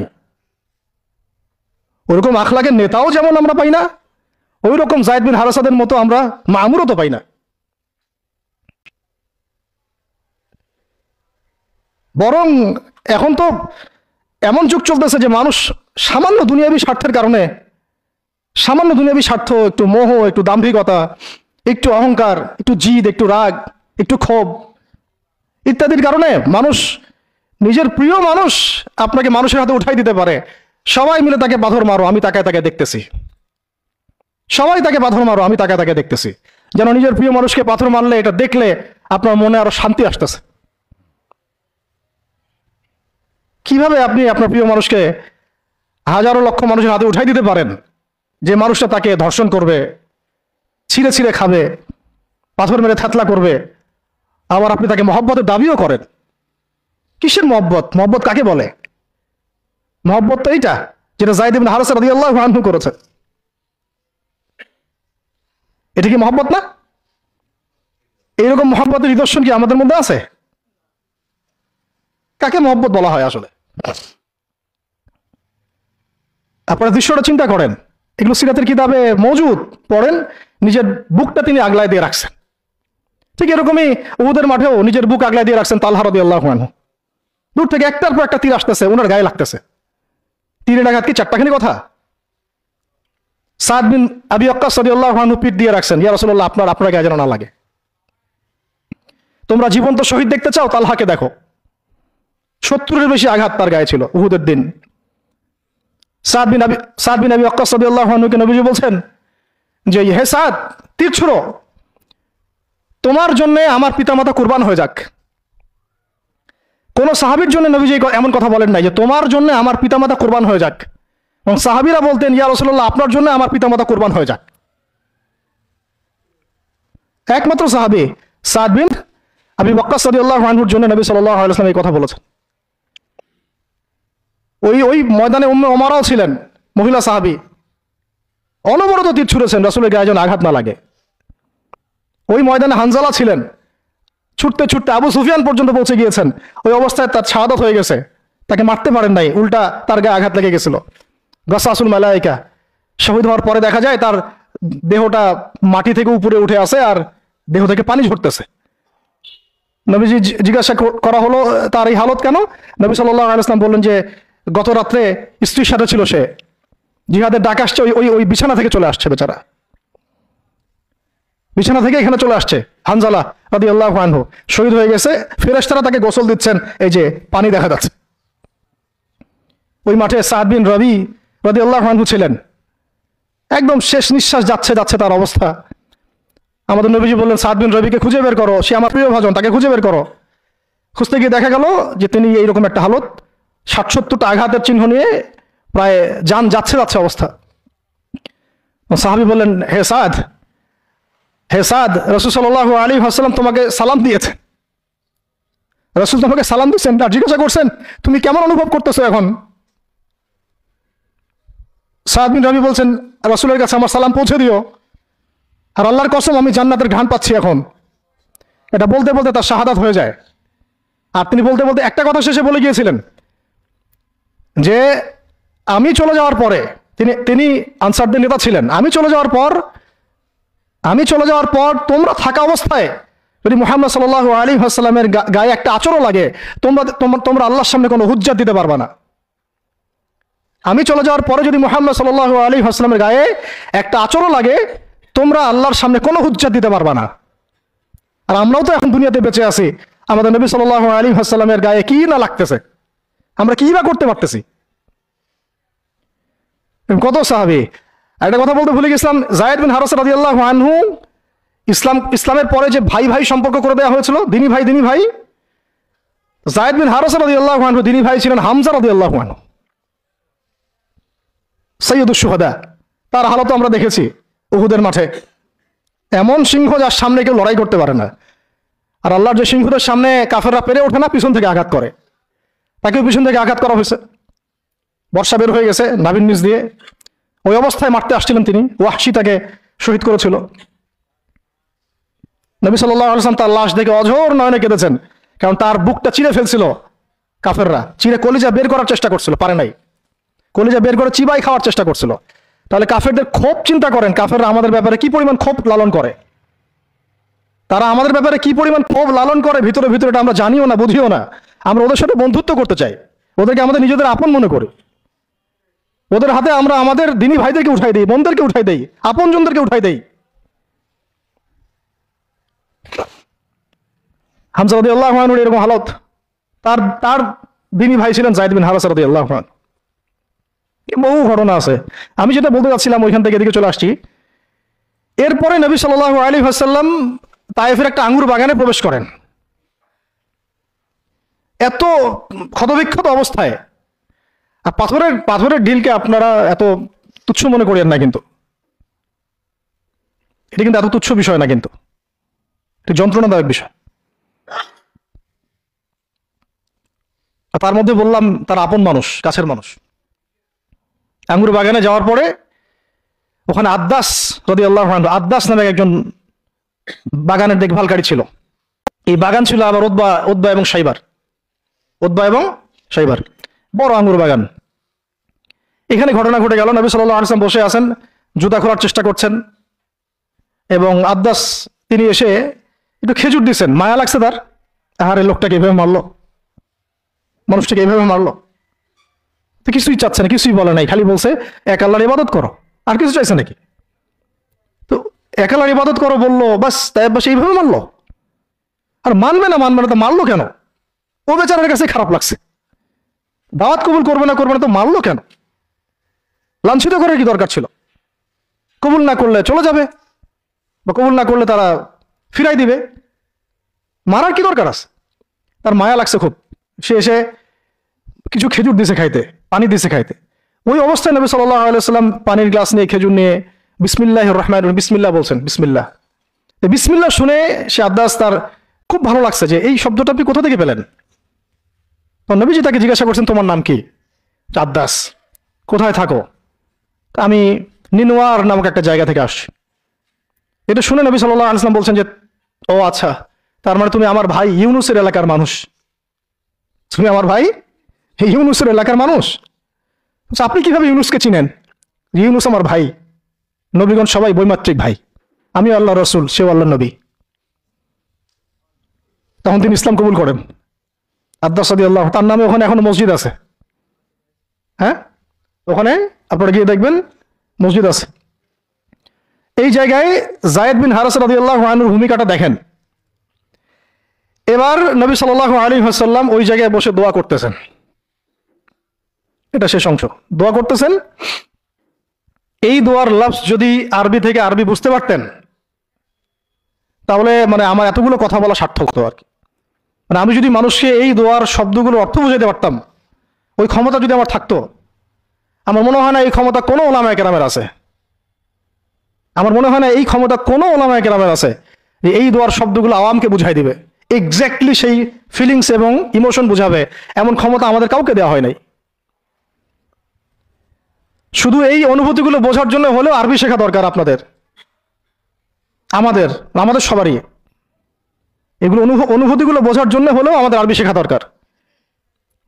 ওরকম আখলাকের নেতাও যেমন আমরা পাই না, ওই রকম যায়েদ বিন হারেসাদের মতো আমরা মামুরও তো পাই না। বরং এখন তো এমন যুগ চলতেছে যে মানুষ সামান্য দুনিয়াবী স্বার্থের কারণে, সামান্য দুনিয়াবী স্বার্থ, একটু মোহ, একটু দাম্ভিকতা, একটু অহংকার, একটু জিদ, একটু রাগ, একটু ক্ষোভ ইত্যাদির কারণে মানুষ, নিজের প্রিয় মানুষ আপনাকে মানুষের হাতে উঠাই দিতে পারে। সবাই মিলে তাকে পাথর মারো, আমি তাকায় তাকে দেখতেছি। সবাই তাকে পাথর মারো, আমি তাকায় তাকে দেখতেছি। যেন নিজের প্রিয় মানুষকে পাথর মারলে এটা দেখলে আপনার মনে আরো শান্তি আসতেছে। কিভাবে আপনি আপনার প্রিয় মানুষকে হাজারো লক্ষ মানুষের হাতে উঠাই দিতে পারেন, যে মানুষটা তাকে ধর্ষণ করবে, ছিঁড়ে ছিঁড়ে খাবে, পাথর মেরে থাতলা করবে, আবার আপনি তাকে মহব্বতের দাবিও করেন? কিসের মহব্বত? মহব্বত কাকে বলে? মহব্বত তো এইটা যেটা যায়েদ ইবনে হারেসা রাদিয়াল্লাহু আনহু করেছে। এটা কি মহব্বত না? এইরকম মহব্বতের নিদর্শন কি আমাদের মধ্যে আছে? কাকে মহব্বত বলা হয় আসলে? আপনারা দৃশ্যটা চিন্তা করেন, এগুলো সিরাতের কিতাবে মওজুদ, পড়েন। নিজের বুকটা তিনি আগলায় দিয়ে রাখছেন। ঠিক এরকমই উহুদের মাঠেও নিজের বুক আগলায় দিয়ে রাখছেন তালহা রাদিয়াল্লাহু আনহু। দূর থেকে একটার পর একটা তীর আসতেছে, ওনার গায়ে লাগতেছে। তীরের আঘাত কি চারটাখানি কথা? সাদ বিন আবি ওয়াক্কাস রাদিয়াল্লাহু আনহু পিঠ দিয়ে রাখছেন, ইয়া রাসূলুল্লাহ আপনার গায়ে যেন না লাগে। তোমরা জীবন্ত শহীদ দেখতে চাও, তালহাকে দেখো। 70-এর বেশি আঘাত তার গায়ে ছিল উহুদের দিন। সাদ বিন আবি ওয়াক্কাস রাদিয়াল্লাহু আনহুকে নবীজি বলছেন যে, হে সাদ, তীর ছুঁড়ো, তোমার জন্য আমার পিতামাতা কুরবান হয়ে যাক। কোন সাহাবীর জন্য নবীজি এমন কথা বলেন নাই যে তোমার জন্য আমার পিতামাতা কুরবান হয়ে যাক। এবং সাহাবীরা বলতেন, ইয়া রাসূলুল্লাহ আপনার জন্য আমার পিতামাতা কুরবান হয়ে যাক। একমাত্র সাহাবী সাদ বিন আবি ওয়াক্কাস রাদিয়াল্লাহু আনহুর জন্য নবী সাল্লাল্লাহু আলাইহি ওয়াসাল্লাম এই কথা বলেছেন। ওই ময়দানে উম্মে ওমারাও ছিলেন, মহিলা সাহাবী, অনবরত তীর ছুঁড়েছেন রাসূলের গায়ে যেন আঘাত না লাগে। ওই ময়দানে হানজালা ছিলেন, ছুটতে ছুটতে আবু সুফিয়ান পর্যন্ত পৌঁছে গিয়েছেন। ওই অবস্থায় তার শাহাদাত হয়ে গেছে, তাকে মারতে পারেন নাই, উল্টা তার গায়ে আঘাত লেগে গেছিল। গাসাসুল মালায়েকা, শহীদ হওয়ার পরে দেখা যায় তার দেহটা মাটি থেকে উপরে উঠে আসে আর দেহ থেকে পানি ঝরতেছে। নবীজি জিজ্ঞাসা করা হলো তার এই হালত কেন? নবী সাল্লাল্লাহু আলাইহি ওয়াসাল্লাম বললেন যে গত রাত্রে স্ত্রীর সাথে ছিল সে, জিহাদের ডাক আসছে, ওই বিছানা থেকে চলে আসছে, বেচারা বিছানা থেকে এখানে চলে আসছে। হানজালা রাদিয়াল্লাহু আনহু শহীদ হয়ে গেছে, ফেরেশতারা তাকে গোসল দিচ্ছেন, এই যে পানি দেখা যাচ্ছে। ওই মাঠে সাদ বিন রবি রাদিয়াল্লাহু আনহু ছিলেন, একদম শেষ নিঃশ্বাস যাচ্ছে যাচ্ছে তার অবস্থা। আমাদের নবীজি বললেন, সাদ বিন রবিকে খুঁজে বের করো, সে আমার প্রিয় ভাজন, তাকে খুঁজে বের করো। খুঁজতে গিয়ে দেখা গেল যে তিনি এইরকম একটা হালত, ৬০-৭০টা আঘাতের চিহ্ন নিয়ে প্রায় যান যাচ্ছে যাচ্ছে অবস্থা। সাহাবী বললেন, হে সাদ, রাসূল সাল্লাল্লাহু আলাইহি ওয়াসাল্লাম তোমাকে সালাম দিয়েছে। রাসূল তোমাকে সালাম দিয়েছেন আর জিজ্ঞাসা করছেন তুমি কেমন অনুভব করতেছো এখন? সাদ বিন রবি বলছেন, রাসূলের কাছে আমার সালাম পৌঁছে দিও, আর আল্লাহর কসম আমি জান্নাতের ঘ্রাণ পাচ্ছি এখন। এটা বলতে বলতে তার শাহাদাত হয়ে যায়। আর তিনি বলতে বলতে একটা কথা শেষে বলে গিয়েছিলেন যে আমি চলে যাওয়ার পরে, তিনি আনসারদের নেতা ছিলেন, আমি চলে যাওয়ার পর তোমরা থাকা অবস্থায় যদি মুহাম্মদ সাল্লাল্লাহু আলাইহি ওয়াসাল্লামের গায়ে একটা আঁচড়ও লাগে, তোমরা আল্লাহর সামনে কোনো হুজ্জাত দিতে পারবা না। আমি চলে যাওয়ার পরে যদি মুহাম্মদ সাল্লাল্লাহু আলাইহি ওয়াসাল্লামের গায়ে একটা আঁচড়ও লাগে, তোমরা আল্লাহর সামনে কোনো হুজ্জাত দিতে পারবা না। আর আমরাও তো এখন দুনিয়াতে বেঁচে আছি, আমাদের নবী সাল্লাল্লাহু আলাইহি ওয়াসাল্লামের গায়ে কি না লাগতেছে, আমরা কি বা করতে পারতেছি। কত সাহাবী। একটা কথা বলতে ভুলে গেছিলাম, যায়েদ বিন হারেসা রাদিয়াল্লাহু আনহু, ইসলামের পরে যে ভাই ভাই সম্পর্ক করে দেওয়া হয়েছিল, দিনী ভাই, যায়েদ বিন হারেসা রাদিয়াল্লাহু আনহু দিনী ভাই ছিলেন হামজা রাদিয়াল্লাহু আনহু, সাইয়্যিদুশ শুহাদা। তার হালত আমরা দেখেছি উহুদের মাঠে। এমন সিংহ যার সামনে কেউ লড়াই করতে পারে না। আর আল্লাহর যে সিংহদের সামনে কাফেররা পেরে ওঠে না, পিছন থেকে আঘাত করে, তাকেও পিছন থেকে আঘাত করা হয়েছে। বর্ষা বের হয়ে গেছে নাভির নিচ দিয়ে, ওই অবস্থায় মারতে আসছিলেন তিনি, ওয়াহশী তাকে শহীদ করেছিল। নবী সাল্লাল্লাহু আলাইহি ওয়াসাল্লাম তার লাশ দেখে অঝোর নয়নে কেঁদেছেন, কারণ তার বুকটা চিরে ফেলছিল কাফেররা, চিরে কলিজা বের করার চেষ্টা করছিল, পারে নাই। কলিজা বের করে চিবাই খাওয়ার চেষ্টা করছিল। তাহলে কাফেরদের ক্ষোভ চিন্তা করেন, কাফেররা আমাদের ব্যাপারে কি পরিমাণ ক্ষোভ লালন করে, তারা আমাদের ব্যাপারে কি পরিমাণ ক্ষোভ লালন করে ভিতরে ভিতরে, এটা আমরা জানিও না, বুঝিও না। আমরা ওদের সাথে বন্ধুত্ব করতে চাই, ওদেরকে আমাদের নিজেদের আপন মনে করি। ওদের হাতে আমরা আমাদের দিনী ভাইদেরকে উঠাই দিই, বোনদেরকে উঠাই দেই, আপনজনদেরকে উঠাই দেই। হামজা রাদিয়াল্লাহু আনহুর এরকম হালত। তার দিনী ভাই ছিলেন যায়েদ বিন হারেসা রাদিয়াল্লাহু আনহু। বহু ঘটনা আছে, আমি যেটা বলতে যাচ্ছিলাম ওইখান থেকে এদিকে চলে আসছি। এরপরে নবী সাল্লাল্লাহু আলাইহি ওয়াসাল্লাম তায়েফের একটা আঙ্গুর বাগানে প্রবেশ করেন, এত ক্ষতবিক্ষত অবস্থায়। আর পাথরের ঢিলকে আপনারা এত তুচ্ছ মনে করেন না, কিন্তু এটা কিন্তু এত তুচ্ছ বিষয় না, কিন্তু এটা যন্ত্রণাদায়ক বিষয়। আর তার মধ্যে বললাম তার আপন মানুষ, কাছের মানুষ। আঙ্গুর বাগানে যাওয়ার পরে ওখানে আদ্দাস রাদিয়াল্লাহু আনহু, আদ্দাস নামে একজন বাগানের দেখভালকারী ছিল। এই বাগান ছিল আবার উতবা এবং সাইবার, বড় আঙ্গুর বাগান। এখানে ঘটনা ঘটে গেল, নবী সাল্লাল্লাহু আলাইহি ওয়াসাল্লাম বসে আছেন, জুতা খোলার চেষ্টা করছেন, এবং আদ্দাস তিনি এসে একটু খেজুর দিচ্ছেন। মায়া লাগছে তার, আহারে লোকটাকে এইভাবে মারলো, মানুষটাকে এইভাবে মারলো। তো কিছুই চাচ্ছে না, কিছুই বলে নাই, খালি বলছে এক আল্লাহর ইবাদত করো, আর কিছু চাইছে নাকি? তো এক আল্লাহর ইবাদত করো বললো, বাস তাই বাস এইভাবে মারলো। আর মানবে না তো মারলো কেন? ও বেচারের কাছে খারাপ লাগছে, দাওয়াত কবুল করবে না তো মারলো কেন? লাঞ্ছিত করার কি দরকার ছিল? কবুল না করলে চলে যাবে, বা কবুল না করলে তারা ফিরাই দিবে, মারার কি দরকার আছে? তার মায়া লাগছে খুব, সে এসে কিছু খেজুর দিছে খাইতে, পানি দিছে খাইতে। ওই অবস্থায় নবী সাল্লাল্লাহু আলাইহি ওয়াসাল্লাম পানির গ্লাস নিয়ে খেজুর নিয়ে বিসমিল্লাহির রহমানির রহিম, বিসমিল্লাহ বলছেন। বিসমিল্লাহ শুনে সে আদ্দাস, তার খুব ভালো লাগছে যে এই শব্দটা আপনি কোথা থেকে পেলেন। তো নবীজি তাকে জিজ্ঞাসা করছেন তোমার নাম কি? আদ্দাস। কোথায় থাকো? আমি নিনওয়ার নামক একটা জায়গা থেকে আসছি। এটা শুনে নবী সাল্লাল্লাহু আলাইহি ওয়াসাল্লাম বলছেন যে ও আচ্ছা, তার মানে তুমি আমার ভাই ইউনুসের এলাকার মানুষ, তুমি আমার ভাই ইউনুসের এলাকার মানুষ। আপনি কিভাবে ইউনুসকে চিনেন? ইউনুস আমার ভাই, নবীগণ সবাই বৈমাত্রিক ভাই, আমি আল্লাহ রসুল, সেও আল্লাহ নবী। তখন তিনি ইসলাম কবুল করেন। আদ্দাস রাদিয়াল্লাহু, তার নামে ওখানে এখনো মসজিদ আছে। হ্যাঁ, ওখানে আপনারা গিয়ে দেখবেন মসজিদ আছে। এই জায়গায় যায়েদ বিন হারেসা রাদিয়াল্লাহু আনহুর ভূমিকাটা দেখেন। এবার নবী সাল্লাল্লাহু আলাইহি ওয়াসাল্লাম ওই জায়গায় বসে দোয়া করতেছেন, এটা শেষ অংশ, দোয়া করতেছেন। এই দোয়ার লফজ যদি আরবি থেকে আরবি বুঝতে পারতেন তাহলে মানে আমার এতগুলো কথা বলা সার্থক হতো আর কি। মানে আমি যদি মানুষকে এই দোয়ার শব্দগুলো অর্থ বুঝাইতে পারতাম, ওই ক্ষমতা যদি আমার থাকতো, আমার মনে হয় না এই ক্ষমতা কোনো ওলামায়ে কেরামের আছে। আমার মনে হয় না এই ক্ষমতা কোনো ওলামায়ে কেরামের আছে যে এই দোয়ার শব্দগুলো আওয়ামকে বুঝাই দিবে, এক্স্যাক্টলি সেই ফিলিংস এবং ইমোশন বুঝাবে, এমন ক্ষমতা আমাদের কাউকে দেওয়া হয় নাই। শুধু এই অনুভূতিগুলো বোঝার জন্য হলেও আরবি শেখা দরকার আপনাদের, আমাদের সবারই। এগুলো অনুভূতিগুলো বোঝার জন্য হলেও আমাদের আরবি শেখা দরকার।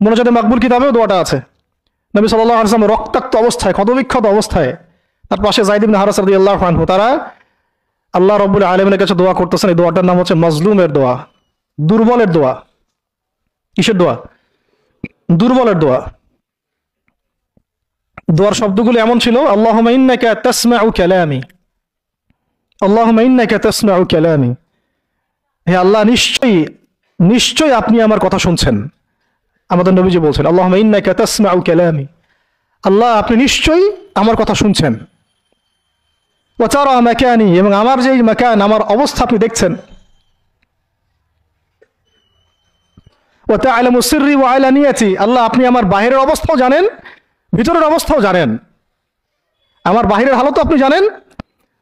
মোনাজাতে মাকবুল কিতাবেও দোয়াটা আছে। নবী সাল্লাল্লাহু আলাইহি ওয়াসাল্লাম রক্তাক্ত অবস্থায়, ক্ষতবিক্ষত অবস্থায়, তার পাশে যায়েদ ইবনে হারেসা রাদিয়াল্লাহু আনহু, তারা আল্লাহ রাব্বুল আলামিনের কাছে দোয়া করতেছেন। এই দোয়াটার নাম হচ্ছে মাজলুমের দোয়া, দুর্বলের দোয়া। কিসের দোয়া? দুর্বলের দোয়া। দোয়ার শব্দগুলো এমন ছিল, আল্লাহুম্মা ইন্নাকা তাসমাউ কালামি, আল্লাহুম্মা ইন্নাকা তাসমাউ কালামি, হে আল্লাহ নিশ্চয়ই আপনি আমার কথা শুনছেন। আমাদের নবীজি বলছেন আল্লাহুম্মা ইন্নাকা তাসমাউ কালামি, আল্লাহ আপনি নিশ্চয়ই আমার কথা শুনছেন। ওয়া তারা মাকানি, এবং আমার যে মাকান, আমার অবস্থা আপনি দেখছেন। ওয়া তা'লামু সিররি ওয়া আলানিয়াতি, আল্লাহ আপনি আমার বাহিরের অবস্থাও জানেন, ভিতরের অবস্থাও জানেন। আমার বাহিরের হালত আপনি জানেন,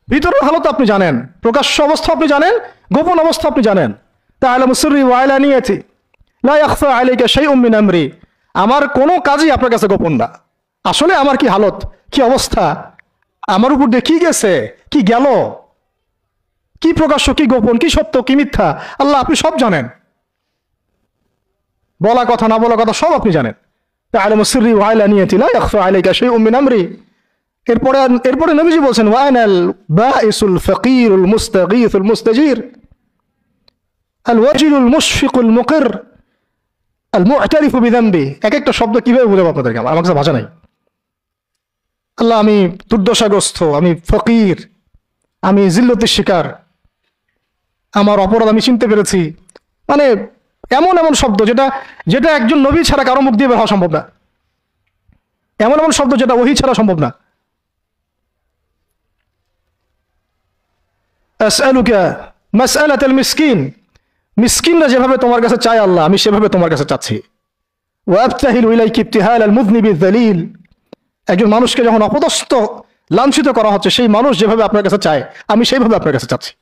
ভিতরের হালত আপনি জানেন, প্রকাশ্য অবস্থা আপনি জানেন, গোপন অবস্থা আপনি জানেন। তা'লামু সিররি ওয়া আলানিয়াতি লা ইয়াখফা আলাইকা শাইউম মিন আমরি, আমার কোনো কাজই আপনার কাছে গোপন না। আসলে আমার কি হালত, কি অবস্থা, আমার উপর দিয়ে কি গেছে, কি গেল, কি প্রকাশ্য, কি গোপন, কি সত্য, কি মিথ্যা, আল্লাহ আপনি সব জানেন। বলা কথা না বলা কথা সব আপনি জানেন। তা'লামু সিররি ওয়া আলানিয়াতি লা ইয়াখফা আলাইকা শাইউম মিন আমরি। এরপরে নবীজি বলছেন ওয়া আনাল বাইসুল ফাকিরুল মুস্তাগীসুল মুস্তাজির আল ওয়াজিলুল মুশফিকুল মুকির আল মু'তারিফু বিযামবি। এক একটা শব্দ কিভাবে বলবো আপনাদেরকে, আমার কাছে ভাষা নাই। আল্লাহ আমি দুর্দশাগ্রস্ত, আমি ফকির, আমি জিল্লতের শিকার, আমার অপরাধ আমি চিনতে পেরেছি। মানে এমন এমন শব্দ যেটা একজন নবী ছাড়া কারো মুখ দিয়ে বের হওয়া সম্ভব না। এমন এমন শব্দ যেটা ওহী ছাড়া সম্ভব না। আসআলুকা মাসআলাতাল মিসকিন, মিসকিনরা যেভাবে তোমার কাছে চায় আল্লাহ, আমি সেভাবে তোমার কাছে চাচ্ছি। ওয়া আবতাহিলু ইলাইকা ইবতিহালাল মুযনিবিয যালিল, একজন মানুষকে যখন অপদস্থ লাঞ্ছিত করা হচ্ছে, সেই মানুষ যেভাবে আপনার কাছে চায়, আমি সেইভাবে আপনার কাছে চাচ্ছি।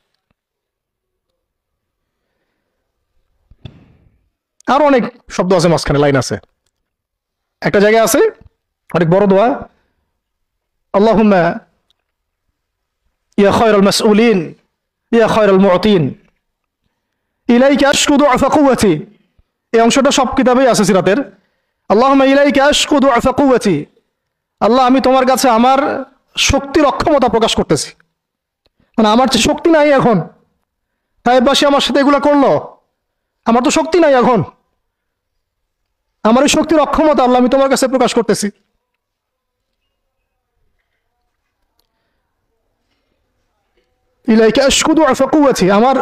আরো অনেক শব্দ আছে, মাঝখানে লাইন আছে। একটা জায়গায় আছে অনেক বড় দোয়া, আল্লাহুম্মা ইয়া খায়রাল মাসউলিন ইয়া খায়রাল মু'তিন ইলাইকা আশকু দুআফা কুওয়াতি। এই অংশটা সব কিতাবেই আছে সিরাতের। আল্লাহুম্মা ইলাইকা আশকু দুআফা কুওয়াতি, আল্লাহ আমি তোমার কাছে আমার শক্তির অক্ষমতা প্রকাশ করতেছি। মানে আমার যে শক্তি নাই এখন, তাইবাসী আমার সাথে এগুলো করলো, আমার তো শক্তি নাই এখন, আমার এই শক্তির অক্ষমতা আল্লাহ আমি তোমার কাছে প্রকাশ করতেছি। ইলাইকা আশকু দুআফা কুওয়াতি, আমার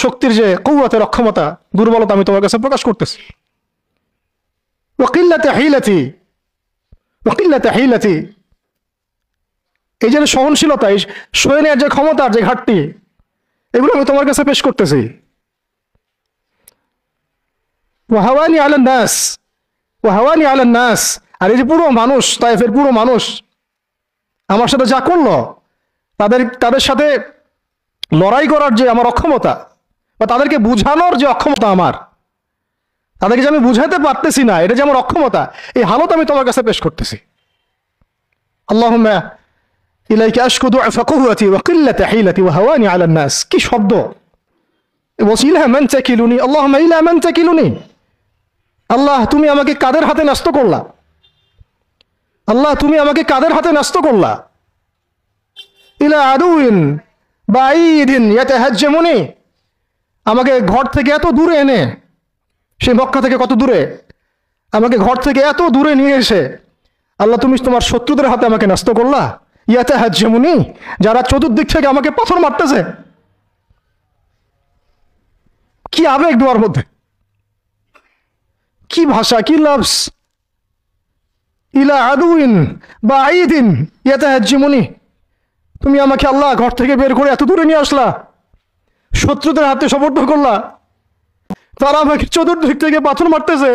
শক্তির যে কুওয়াতের অক্ষমতা, দুর্বলতা আমি তোমার কাছে প্রকাশ করতেছি। ওয়া কিল্লাতা হিলাতি, ওয়া কিল্লাতা হিলাতি, এই যে সহনশীলতা, এই সয়ে নেওয়ার যে ক্ষমতার যে ঘাটতি, এগুলো আমি তোমার কাছে পেশ করতেছি। ওয়া হাওয়ানি আলান নাস, ওয়া হাওয়ানি আলান নাস, আর এই যে পুরো মানুষ, তায়েফের পুরো মানুষ আমার সাথে যা করলো, তাদের সাথে লড়াই করার যে আমার অক্ষমতা, বা তাদেরকে বুঝানোর যে অক্ষমতা আমার, তাদেরকে যে আমি বুঝাতে পারতেছি না, এটা যে আমার অক্ষমতা, এই হালত আমি তোমার কাছে পেশ করতেছি। আল্লাহুম্মা ইলাইকা আশকু দুআফা কুওয়াতি ওয়া কিল্লাতা হিলাতি ওয়া হাওয়ানি আলান নাস। কি শব্দ! বলছি ইলা মান তাকিলুনি, আল্লাহুম্মা ইলা মান তাকিলুনি, আল্লাহ তুমি আমাকে কাদের হাতে ন্যস্ত করলা, আল্লাহ তুমি আমাকে কাদের হাতে ন্যস্ত করলা। ইলা আদুইন বাঈদিন ইয়াতাহাজ্জামুনি, আমাকে ঘর থেকে এত দূরে এনে, সেই মক্কা থেকে কত দূরে, আমাকে ঘর থেকে এত দূরে নিয়ে এসে আল্লাহ তুমি তোমার শত্রুদের হাতে আমাকে ন্যস্ত করলা। ইয়াতাহাজ্জামুনি, যারা চতুর্দিক থেকে আমাকে পাথর মারতেছে। কি আবেগ দোয়ার মধ্যে, কি ভাষা, কি লফজ! ইলা আদুইন বাঈদিন ইয়াতাহাজ্জামুনি, তুমি আমাকে আল্লাহ ঘর থেকে বের করে এত দূরে নিয়ে আসলা, শত্রুদের হাতে সমর্থ করলা, তারা আমাকে চতুর্দিক থেকে পাথর মারতেছে।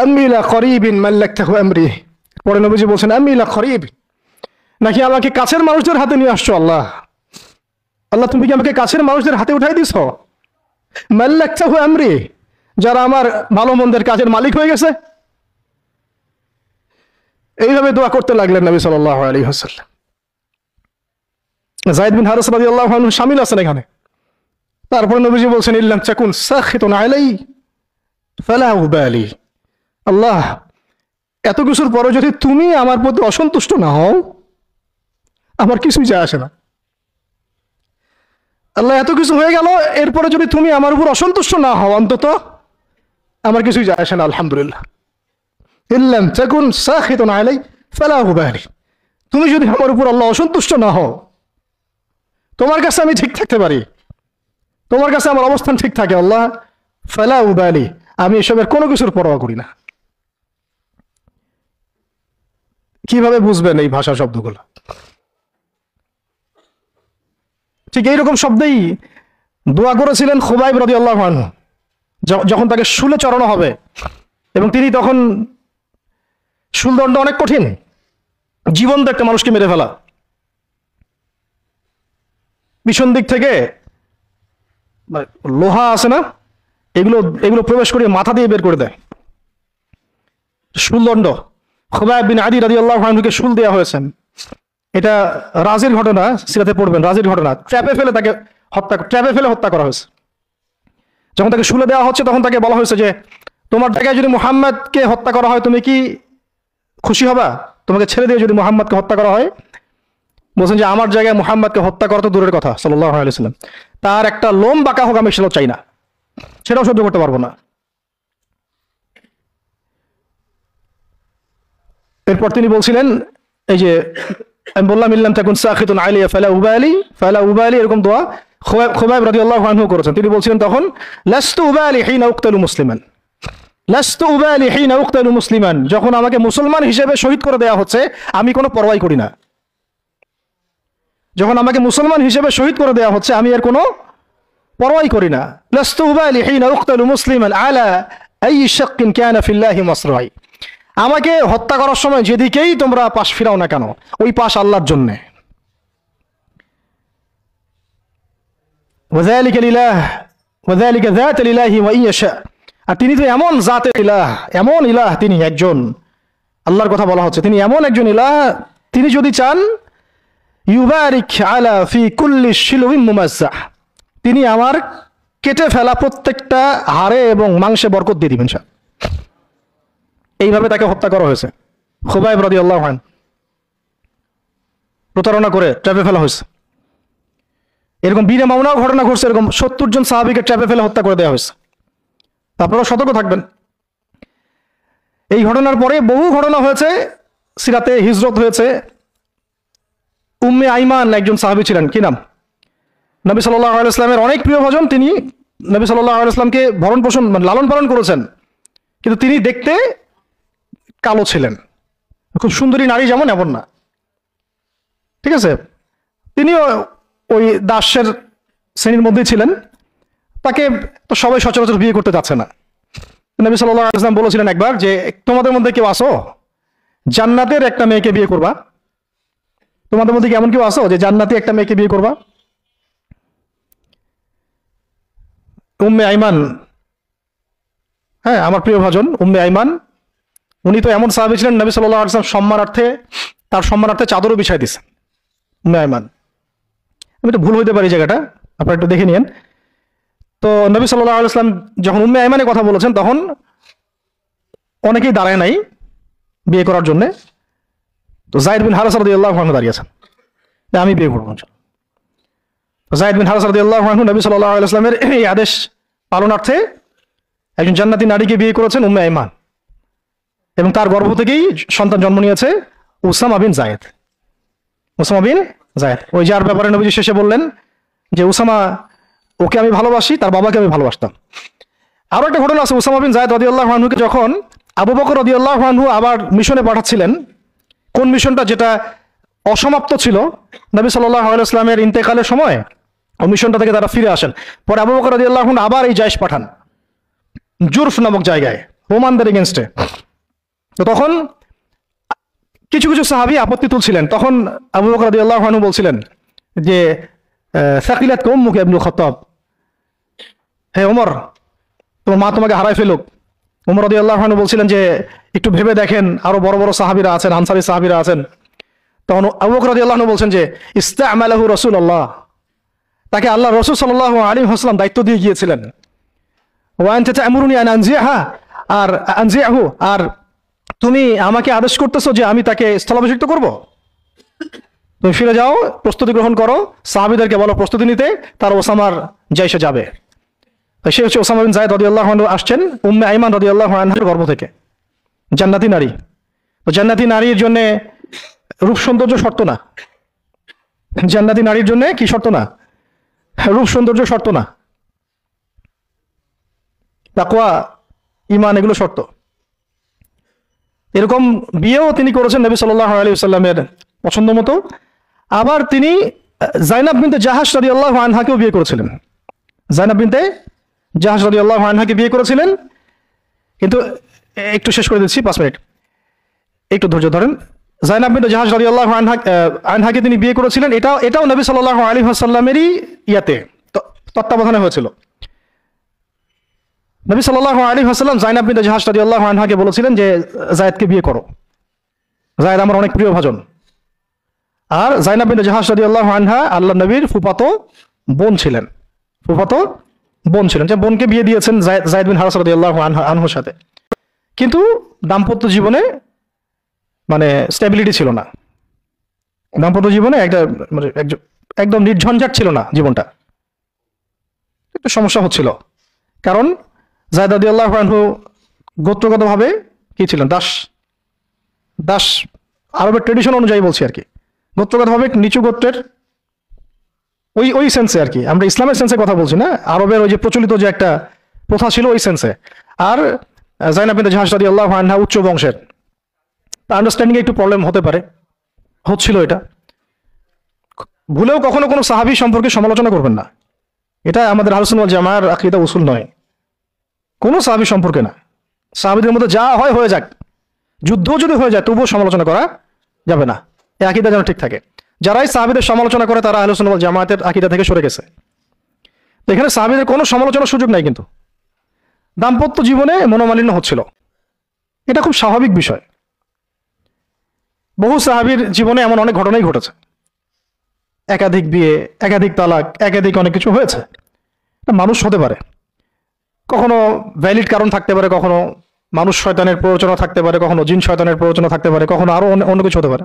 আম্মি লা করিবিন মাল্লাকতাহু আমরি, পরে নবীজি বলছেন আম্মি লা করিব, নাকি আমাকে কাছের মানুষদের হাতে নিয়ে আসছো আল্লাহ? আল্লাহ তুমি কি আমাকে কাছের মানুষদের হাতে উঠাই দিছ? মাল্লাকতাহু আমরি, যারা আমার ভালো মন্দের কাজের মালিক হয়ে গেছে। এইভাবে দোয়া করতে লাগলেন নবী সাল্লাল্লাহু আলাইহি ওয়াসাল্লাম। যায়েদ বিন হারিস রাদিয়াল্লাহু আনহু শামিল আছেন এখানে। তারপরে নবীজি বলছেন ইল্লাম তাকুন সাখিতুন আলাই ফালা উবালি, আল্লাহ এত কিছুর পরে যদি তুমি আমার প্রতি অসন্তুষ্ট না হও, আমার কিছুই যায় আসে না। আল্লাহ এত কিছু হয়ে গেল, এরপরে যদি তুমি আমার উপর অসন্তুষ্ট না হও, অন্তত আমার কিছুই যায় আসে না। আলহামদুলিল্লাহ। ইল্লাম তাকুন সাখিতুন আলাই ফালা উবালি, তুমি যদি আমার উপর আল্লাহ অসন্তুষ্ট না হও, তোমার কাছে আমি ঠিক থাকতে পারি, তোমার কাছে আমার অবস্থান ঠিক থাকে আল্লাহ, ফালা উবালি, আমি এসবের কোনো কিছুর পরোয়া করি না। কিভাবে বুঝবেন এই ভাষা শব্দগুলো? ঠিক এইরকম শব্দেই দোয়া করেছিলেন খুবাইব রাদিয়াল্লাহু আনহু যখন তাকে শুলে চড়ানো হবে, এবং তিনি তখন, শুলদণ্ড অনেক কঠিন, জীবন্ত একটা মানুষকে মেরে ফেলা, পিছন দিক থেকে লোহা আছে না, এগুলো প্রবেশ করিয়ে মাথা দিয়ে বের করে দেয়। শুলদণ্ড খুবাইব বিন আদি রাদিয়াল্লাহু আনহুকে শুল দেওয়া হয়েছে। এটা রাজির ঘটনা, সিরাতে পড়বেন, রাজির ঘটনা। ট্র্যাপে ফেলে হত্যা করা হয়েছে। যখন তাকে শুলে দেওয়া হচ্ছে তখন তাকে বলা হয়েছে যে তোমার জায়গায় যদি মুহাম্মদকে হত্যা করা হয় তুমি কি খুশি হবা? তোমাকে ছেড়ে দিয়ে যদি মুহাম্মদকে হত্যা করা হয়? বলছেন যে আমার জায়গায় মুহাম্মদকে হত্যা করা তো দূরের কথা, সাল্লাল্লাহু আলাইহি ওয়াসাল্লাম, তার একটা লোম বাঁকা হোক আমি সেটাও চাই না, সেটাও সহ্য করতে পারবো না। এরপর তিনি বলছিলেন, এই যে আমি বললাম ইল্লাম তাকুন সাখিতুন আলাইয়া ফালা উবালি, এরকম দোয়া খুবাইব রাদিয়াল্লাহু আনহু করেছেন। তিনি বলছিলেন তখন লাস্তু উবালি হিনা উকতালু মুসলিমান, লাস্তু উবালি হিনা উকতালু মুসলিমান, যখন আমাকে মুসলমান হিসেবে শহীদ করে দেওয়া হচ্ছে আমি কোনো পরোয়াই করি না। যখন আমাকে মুসলমান হিসেবে শহীদ করে দেওয়া হচ্ছে আমি এর কোনো পরোয়াই করি না। লাস্তু উবালি হিনা উকতালু মুসলিমান আলা আই শাক্কিন কানা ফিল্লাহি মাসরাই, আমাকে হত্যা করার সময় যেদিকেই তোমরা পাশ ফিরাও না কেন, ওই পাশ আল্লাহর জন্যে। ওয়াযালিকা লিলাহ ওয়াযালিকা যাত লিলাহি ওয়া ইয়াশা, আর তিনি তো এমন জাতের ইলাহ, এমন ইলাহ, তিনি একজন, আল্লাহর কথা বলা হচ্ছে, তিনি এমন একজন ইলাহ, তিনি যদি চান ইউবারিক আলা ফি কুল্লি শিলউইন মুমাজ্জাহ, তিনি আমার কেটে ফেলা প্রত্যেকটা হাড়ে এবং মাংসে বরকত দিয়ে দিবেন। এইভাবে তাকে হত্যা করা হয়েছে। খুবাইব রাদিয়াল্লাহু আনহু প্রতারণা করে ট্র্যাপে ফেলা হয়েছে। এরকম বীরে মামুনাও ঘটনা ঘটছে, এরকম 70 জন সাহাবীকে ট্র্যাপে ফেলে হত্যা করে দেওয়া হয়েছে। আপনারা সতর্ক থাকবেন। এই ঘটনার পরে বহু ঘটনা হয়েছে, সিরাতে হিজরত হয়েছে। উম্মে আইমান একজন সাহাবী ছিলেন, কি নাম? নবী সাল্লাল্লাহু আলাইহি ওয়াসাল্লামের অনেক প্রিয় ভাজন। তিনি নবী সাল্লাল্লাহু আলাইহি ওয়াসাল্লামকে ভরণ পোষণ, লালন পালন করেছেন, কিন্তু তিনি দেখতে কালো ছিলেন। খুব সুন্দরী নারী যেমন এমন না, ঠিক আছে? তিনিও ওই দাসের শ্রেণীর মধ্যেই ছিলেন। তাকে তো সবাই সচরাচর বিয়ে করতে যাচ্ছে না। নবী সাল্লাল্লাহু আলাইহি ওয়াসাল্লাম বলেছিলেন একবার যে তোমাদের মধ্যে কেউ আসো জান্নাতের একটা মেয়েকে বিয়ে করবা? তোমাদের মধ্যে কি এমন কেউ আসো যে জান্নাতি একটা মেয়েকে বিয়ে করবা? উম্মে আইমান, হ্যাঁ আমার প্রিয় ভাজন উম্মে আইমান, উনি তো এমন সাহাবী ছিলেন নবী সাল্লাল্লাহু আলাইহি ওয়াসাল্লাম তার সম্মানার্থে চাদরও বিছাই দিয়েছেন। উম্মে আইমান, আমি তো ভুল হইতে পারি জায়গাটা, আপনারা একটু দেখে নিন। তো নবী সাল্লাল্লাহু আলাইহি ওয়াসাল্লাম যখন উম্মে আইমানের কথা বলেছেন তখন অনেকেই দাঁড়ায় নাই বিয়ে করার জন্য। তো যায়েদ বিন হারিসা রাদিয়াল্লাহু আনহু দাঁড়িয়েছেন, আমি বিয়ে করবো। যায়েদ বিন হারিসা রাদিয়াল্লাহু আনহু নবী সাল্লাল্লাহু আলাইহি ওয়াসাল্লামের এই আদেশ পালনার্থে একজন জান্নাতি নারীকে বিয়ে করেছেন, উম্মে আইমান, এবং তার গর্ভ থেকেই সন্তান জন্ম নিয়েছে উসামা বিন যায়েদ। উসামা বিন যায়েদ, ওই যার ব্যাপারে নবীজি শেষে বললেন যে উসামা, ওকে আমি ভালোবাসি, তার বাবাকে আমি ভালোবাসতাম। আরো একটা ঘটনা আছে, উসামা বিন যায়েদ রাদিয়াল্লাহু আনহুকে যখন আবু বকর রাদিয়াল্লাহু আনহু আবার মিশনে পাঠাচ্ছিলেন, কোন মিশনটা যেটা অসমাপ্ত ছিল নবী সাল্লাল্লাহু আলাইহি ওয়াসাল্লামের ইন্তেকালের সময়, ওই মিশনটা থেকে তারা ফিরে আসেন। পরে আবু বকর রাদিয়াল্লাহু আনহু আবার এই জায়েশ পাঠান জুরফ নামক জায়গায় রোমানদের এগেনস্টে। তো তখন কিছু কিছু সাহাবী আপত্তি তুলছিলেন। তখন আবু বকর রাদিয়াল্লাহু আনহু বলছিলেন যে সাকিলাত উম্মুকা ইবনুল খাত্তাব, হে ওমর, তোমার মা তোমাকে হারাই ফেলুক। ওমর রাদিয়াল্লাহু আনহু বলছিলেন যে একটু ভেবে দেখেন, আরো বড় বড় সাহাবীরা আছেন, আনসারী সাহাবীরা আছেন। তখন আবু বকর রাদিয়াল্লাহু আনহু বলছেন যে ইস্তা'মালাহু রাসূলুল্লাহ, তাকে আল্লাহ রাসূল সাল্লাল্লাহু আলাইহি ওয়াসাল্লাম দায়িত্ব দিয়ে গিয়েছিলেন। ওয়া আনতা তা'মুরুনি আন আনজিহা, আর আনজিহু, আর তুমি আমাকে আদেশ করতেছো যে আমি তাকে স্থলাভিষিক্ত করব? তুমি ফিরে যাও, প্রস্তুতি গ্রহণ করো, সাহাবীদেরকে বলো প্রস্তুতি নিতে, তার ওসামার জাইশে যাবে। সে হচ্ছে ওসামা বিন যায়েদ রাদিয়াল্লাহু আনহু, আসছেন উম্মে আইমান রাদিয়াল্লাহু আনহার গর্ভ থেকে, জান্নাতি নারী। তো জান্নাতি নারীর জন্য রূপ সৌন্দর্য শর্ত না। জান্নাতি নারীর জন্য কি শর্ত না? রূপ সৌন্দর্য শর্ত না, তাকওয়া, ঈমান, এগুলো শর্ত। এরকম বিয়েও তিনি করেছেন নবী সাল্লাল্লাহু আলাইহি ওয়াসাল্লামের পছন্দ মতো। আবার তিনি জাইনাব বিনতে জাহাশ রাদিয়াল্লাহু আনহাকেও বিয়ে করেছিলেন। জাইনাব বিনতে জাহাশ রাদিয়াল্লাহু আনহাকে বিয়ে করেছিলেন। কিন্তু একটু শেষ করে দিচ্ছি, 5 মিনিট, একটু ধৈর্য ধরেন। জাইনাব বিনতে জাহাশ রাদিয়াল্লাহু আনহাকে তিনি বিয়ে করেছিলেন। এটাও নবী সাল্লাল্লাহু আলাইহি ওয়াসাল্লামেরই তত্ত্বাবধানে হয়েছিল। নবী সাল্লাল্লাহু আলাইহি ওয়াসাল্লাম জাইনাব বিনতে জাহাশ রাদিয়াল্লাহু আনহাকে বলেছিলেন যে যায়েদকে বিয়ে করো, যায়েদ আমার অনেক প্রিয় ভাজন। আর জাইনাব বিনতে জাহাশ রাদিয়াল্লাহু আনহা আল্লাহ নবীর ফুফাতো বোন ছিলেন, যে বোনকে বিয়ে দিয়েছেন যায়েদ বিন হারেসা রাদিয়াল্লাহু আনহুর সাথে। কিন্তু দাম্পত্য জীবনে মানে স্টেবিলিটি ছিল না। দাম্পত্য জীবনে একদম নির্ঝঞ্ঝাট ছিল না জীবনটা, একটু সমস্যা হচ্ছিল। কারণ যায়েদ রাদিয়াল্লাহু আনহু গোত্রগতভাবে কি ছিলেন? দাস। আরবের ট্রেডিশন অনুযায়ী বলছি আর কি, গোত্রগতভাবে নিচু গোত্রের, ওই সেন্সে আর কি, আমরা ইসলামের সেন্সে কথা বলছি না, আরবের ওই যে প্রচলিত যে একটা প্রথা ছিল ওই সেন্সে। আর জাইনাব বিনতে জাহাশ রাদিয়াল্লাহু আনহা উচ্চ বংশের, আন্ডারস্ট্যান্ডিং একটু প্রবলেম হতে পারে, হচ্ছিল এটা। ভুলেও কখনো কোনো সাহাবী সম্পর্কে সমালোচনা করবেন না, এটা আমাদের আহলুস সুন্নাহ ওয়াল জামাআর আকীদা উসুল নয়। কোনো সাহাবী সম্পর্কে না, সাহাবীদের মধ্যে যা হয় হয়ে যাক, যুদ্ধ যদি হয়ে যায় তবুও সমালোচনা করা যাবে না, এই আকীদা যেন ঠিক থাকে। যারাই সাহাবীদের সমালোচনা করে তারা আহলুস সুন্নাহ ওয়াল জামাআতের আকীদা থেকে সরে গেছে। তো এখানে সাহাবীদের কোনো সমালোচনার সুযোগ নাই। কিন্তু দাম্পত্য জীবনে মনোমালিন্য হচ্ছিল, এটা খুব স্বাভাবিক বিষয়। বহু সাহাবীর জীবনে এমন অনেক ঘটনাই ঘটেছে, একাধিক বিয়ে, একাধিক তালাক, একাধিক অনেক কিছু হয়েছে। মানুষ হতে পারে, কখনো ভ্যালিড কারণ থাকতে পারে, কখনো মানুষ শয়তানের প্ররোচনা থাকতে পারে, কখনো জিন শয়তানের প্ররোচনা থাকতে পারে, কখনো আরো অন্য কিছু হতে পারে।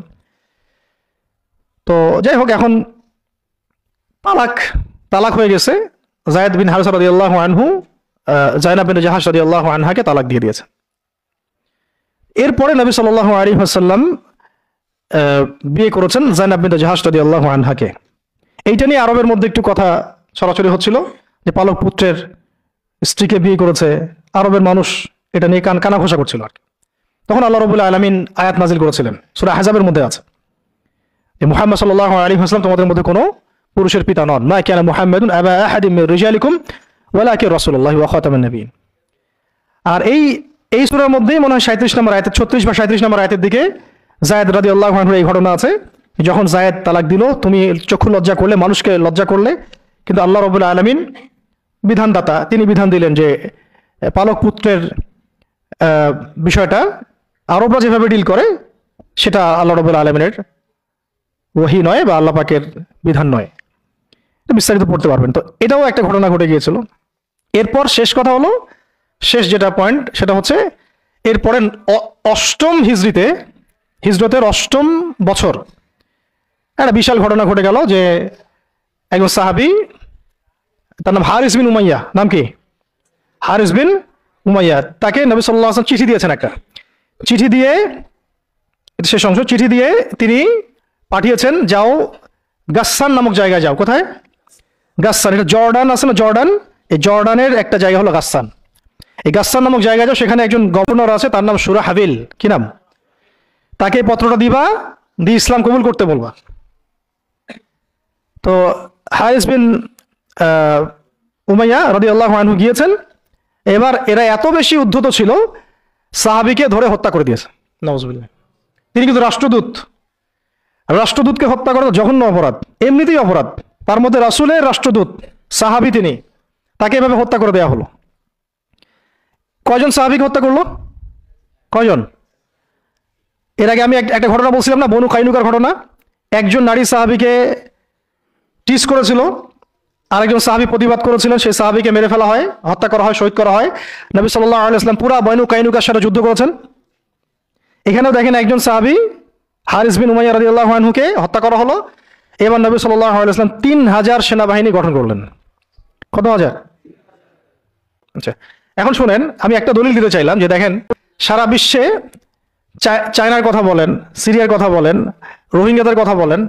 তো যাই হোক, এখন তালাক হয়ে গেছে। যায়েদ বিন হারেসা রাদিয়াল্লাহু আনহু জাইনাব বিনতে জাহাশ রাদিয়াল্লাহু আনহাকে তালাক দিয়ে দিয়েছে। এরপরে নবী সাল্লাল্লাহু আলাইহি ওয়াসাল্লাম বিয়ে করেছেন জাইনাব বিনতে জাহাশ রাদিয়াল্লাহু আনহাকে। এইটা নিয়ে আরবের মধ্যে একটু কথা ছড়াছড়ি হচ্ছিল যে পালক পুত্রের স্ত্রীকে বিয়ে করেছে। আরবের মানুষ এটা নিয়ে কানাঘোষা করছিল আর কি। তখন আল্লাহ রাব্বুল আলামিন আয়াত নাজিল করেছিলেন, সূরা আহজাবের মধ্যে আছে যে মুহাম্মদ সাল্লাল্লাহু আলাইহি ওয়াসাল্লাম তোমাদের মধ্যে কোনো পুরুষের পিতা নন, মা কানা মুহাম্মাদুন আবা আহাদিম মির রিজালিকুম ওয়ালাকিন রাসূলুল্লাহি ওয়া খাতামান নবিয়্যিন। আর এই সূরার মধ্যেই মনে হয় 37 নম্বর আয়াতে, 36 বা 37 নম্বর আয়াতের দিকে যায়েদ রাদিয়াল্লাহু আনহুর এই ঘটনা আছে। যখন যায়েদ তালাক দিল, তুমি চক্ষু লজ্জা করলে, মানুষকে লজ্জা করলে, কিন্তু আল্লাহ রাব্বুল আলামিন বিধানদাতা, তিনি বিধান দিলেন যে পালক পুত্রের বিষয়টা আরবরা যেভাবে ডিল করে সেটা আল্লাহ রাব্বুল আলামিনের ওহী নয় বা আল্লাহ পাকের বিধান নয়। বিস্তারিত পড়তে পারবেন। তো এটাও একটা ঘটনা ঘটে গিয়েছিল। এরপর শেষ কথা হলো, শেষ যেটা পয়েন্ট সেটা হচ্ছে এরপরে অষ্টম হিজরতের অষ্টম বছর একটা বিশাল ঘটনা ঘটে গেল যে একজন সাহাবী, তার নাম হারিস বিন উমাইয়া, নাম কি? হারিস বিন উমাইয়া। তাকে নবী সাল্লাল্লাহু আলাইহি ওয়াসাল্লাম চিঠি দিয়েছেন, একটা চিঠি দিয়ে, শেষ অংশ, চিঠি দিয়ে তিনি পাঠিয়েছেন, যাও গাসসান নামক জায়গায় যাও। কোথায়? গাসসান, এটা জর্ডান আছে না, জর্ডান, এই জর্ডানের একটা জায়গা হলো গাসসান। এই গাসসান নামক জায়গা যাও, সেখানে একজন গভর্নর আছে, তার নাম সুরাহাবিল। কি নাম? তাকে এই পত্রটা দিবা, দিয়ে ইসলাম কবুল করতে বলবা। তো হারিস বিন উমাইয়া রাদিয়াল্লাহু আনহু গিয়েছেন। এবার এরা এত বেশি উদ্ধত ছিল, সাহাবীকে ধরে হত্যা করে দিয়েছে। নাউজুবিল্লাহ। তিনি কিন্তু রাষ্ট্রদূত, রাষ্ট্রদূতকে হত্যা করা জঘন্য অপরাধ, এমনিতেই অপরাধ, তার মধ্যে রাসূলের রাষ্ট্রদূত সাহাবী, তিনি, তাকে এভাবে হত্যা করে দেওয়া হলো। কয়জন সাহাবীকে হত্যা করলো? কয়জন? এর আগে আমি একটা ঘটনা বলছিলাম না, বনু কাইনুকার ঘটনা। একজন নারী সাহাবীকে টিস করেছিল, আরেকজন সাহাবী প্রতিবাদ করেছিলেন, সেই সাহাবীকে মেরে ফেলা হয়, হত্যা করা হয়, শহীদ করা হয়। নবী সাল্লাল্লাহু আলাইহি ওয়াসাল্লাম পুরা বনু কাইনুকার সাথে যুদ্ধ করেছেন। এখানেও দেখেন একজন সাহাবী হারিস বিন উমাইয়া রাদিয়াল্লাহু আনহুকে হত্যা করা হলো। এবার নবী সাল্লাল্লাহু আলাইহি ওয়াসাল্লাম 3000 সেনাবাহিনী গঠন করলেন। কত হাজার? আচ্ছা, এখন শুনেন, আমি একটা দলিল দিতে চাইলাম যে দেখেন, সারা বিশ্বে চায়নার কথা বলেন, সিরিয়ার কথা বলেন, রোহিঙ্গাদের কথা বলেন,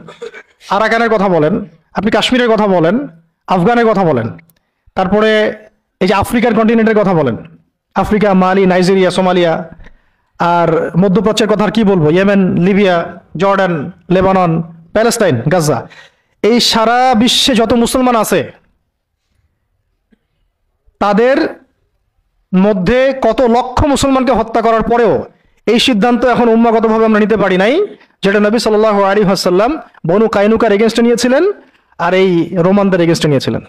আরাকানের কথা বলেন, আপনি কাশ্মীরের কথা বলেন, আফগানের কথা বলেন, তারপরে এই যে আফ্রিকার কন্টিনেন্টের কথা বলেন, আফ্রিকা, মালি, নাইজেরিয়া, সোমালিয়া, আর মধ্যপ্রাচ্যের কথা আর কি বলবো, Yemen, Libya, Jordan, Lebanon, Palestine, Gaza, এই সারা বিশ্বে যত মুসলমান আছে তাদের মধ্যে কত লক্ষ মুসলমানকে হত্যা করার পরেও এই সিদ্ধান্ত এখন উম্মাগতভাবে আমরা নিতে পারি নাই, যেটা নবী সাল্লাল্লাহু আলাইহি ওয়াসাল্লাম বনু কাইনুকার এগেনস্টে নিয়েছিলেন আর এই রোমানদের এগেনস্টে নিয়েছিলেন।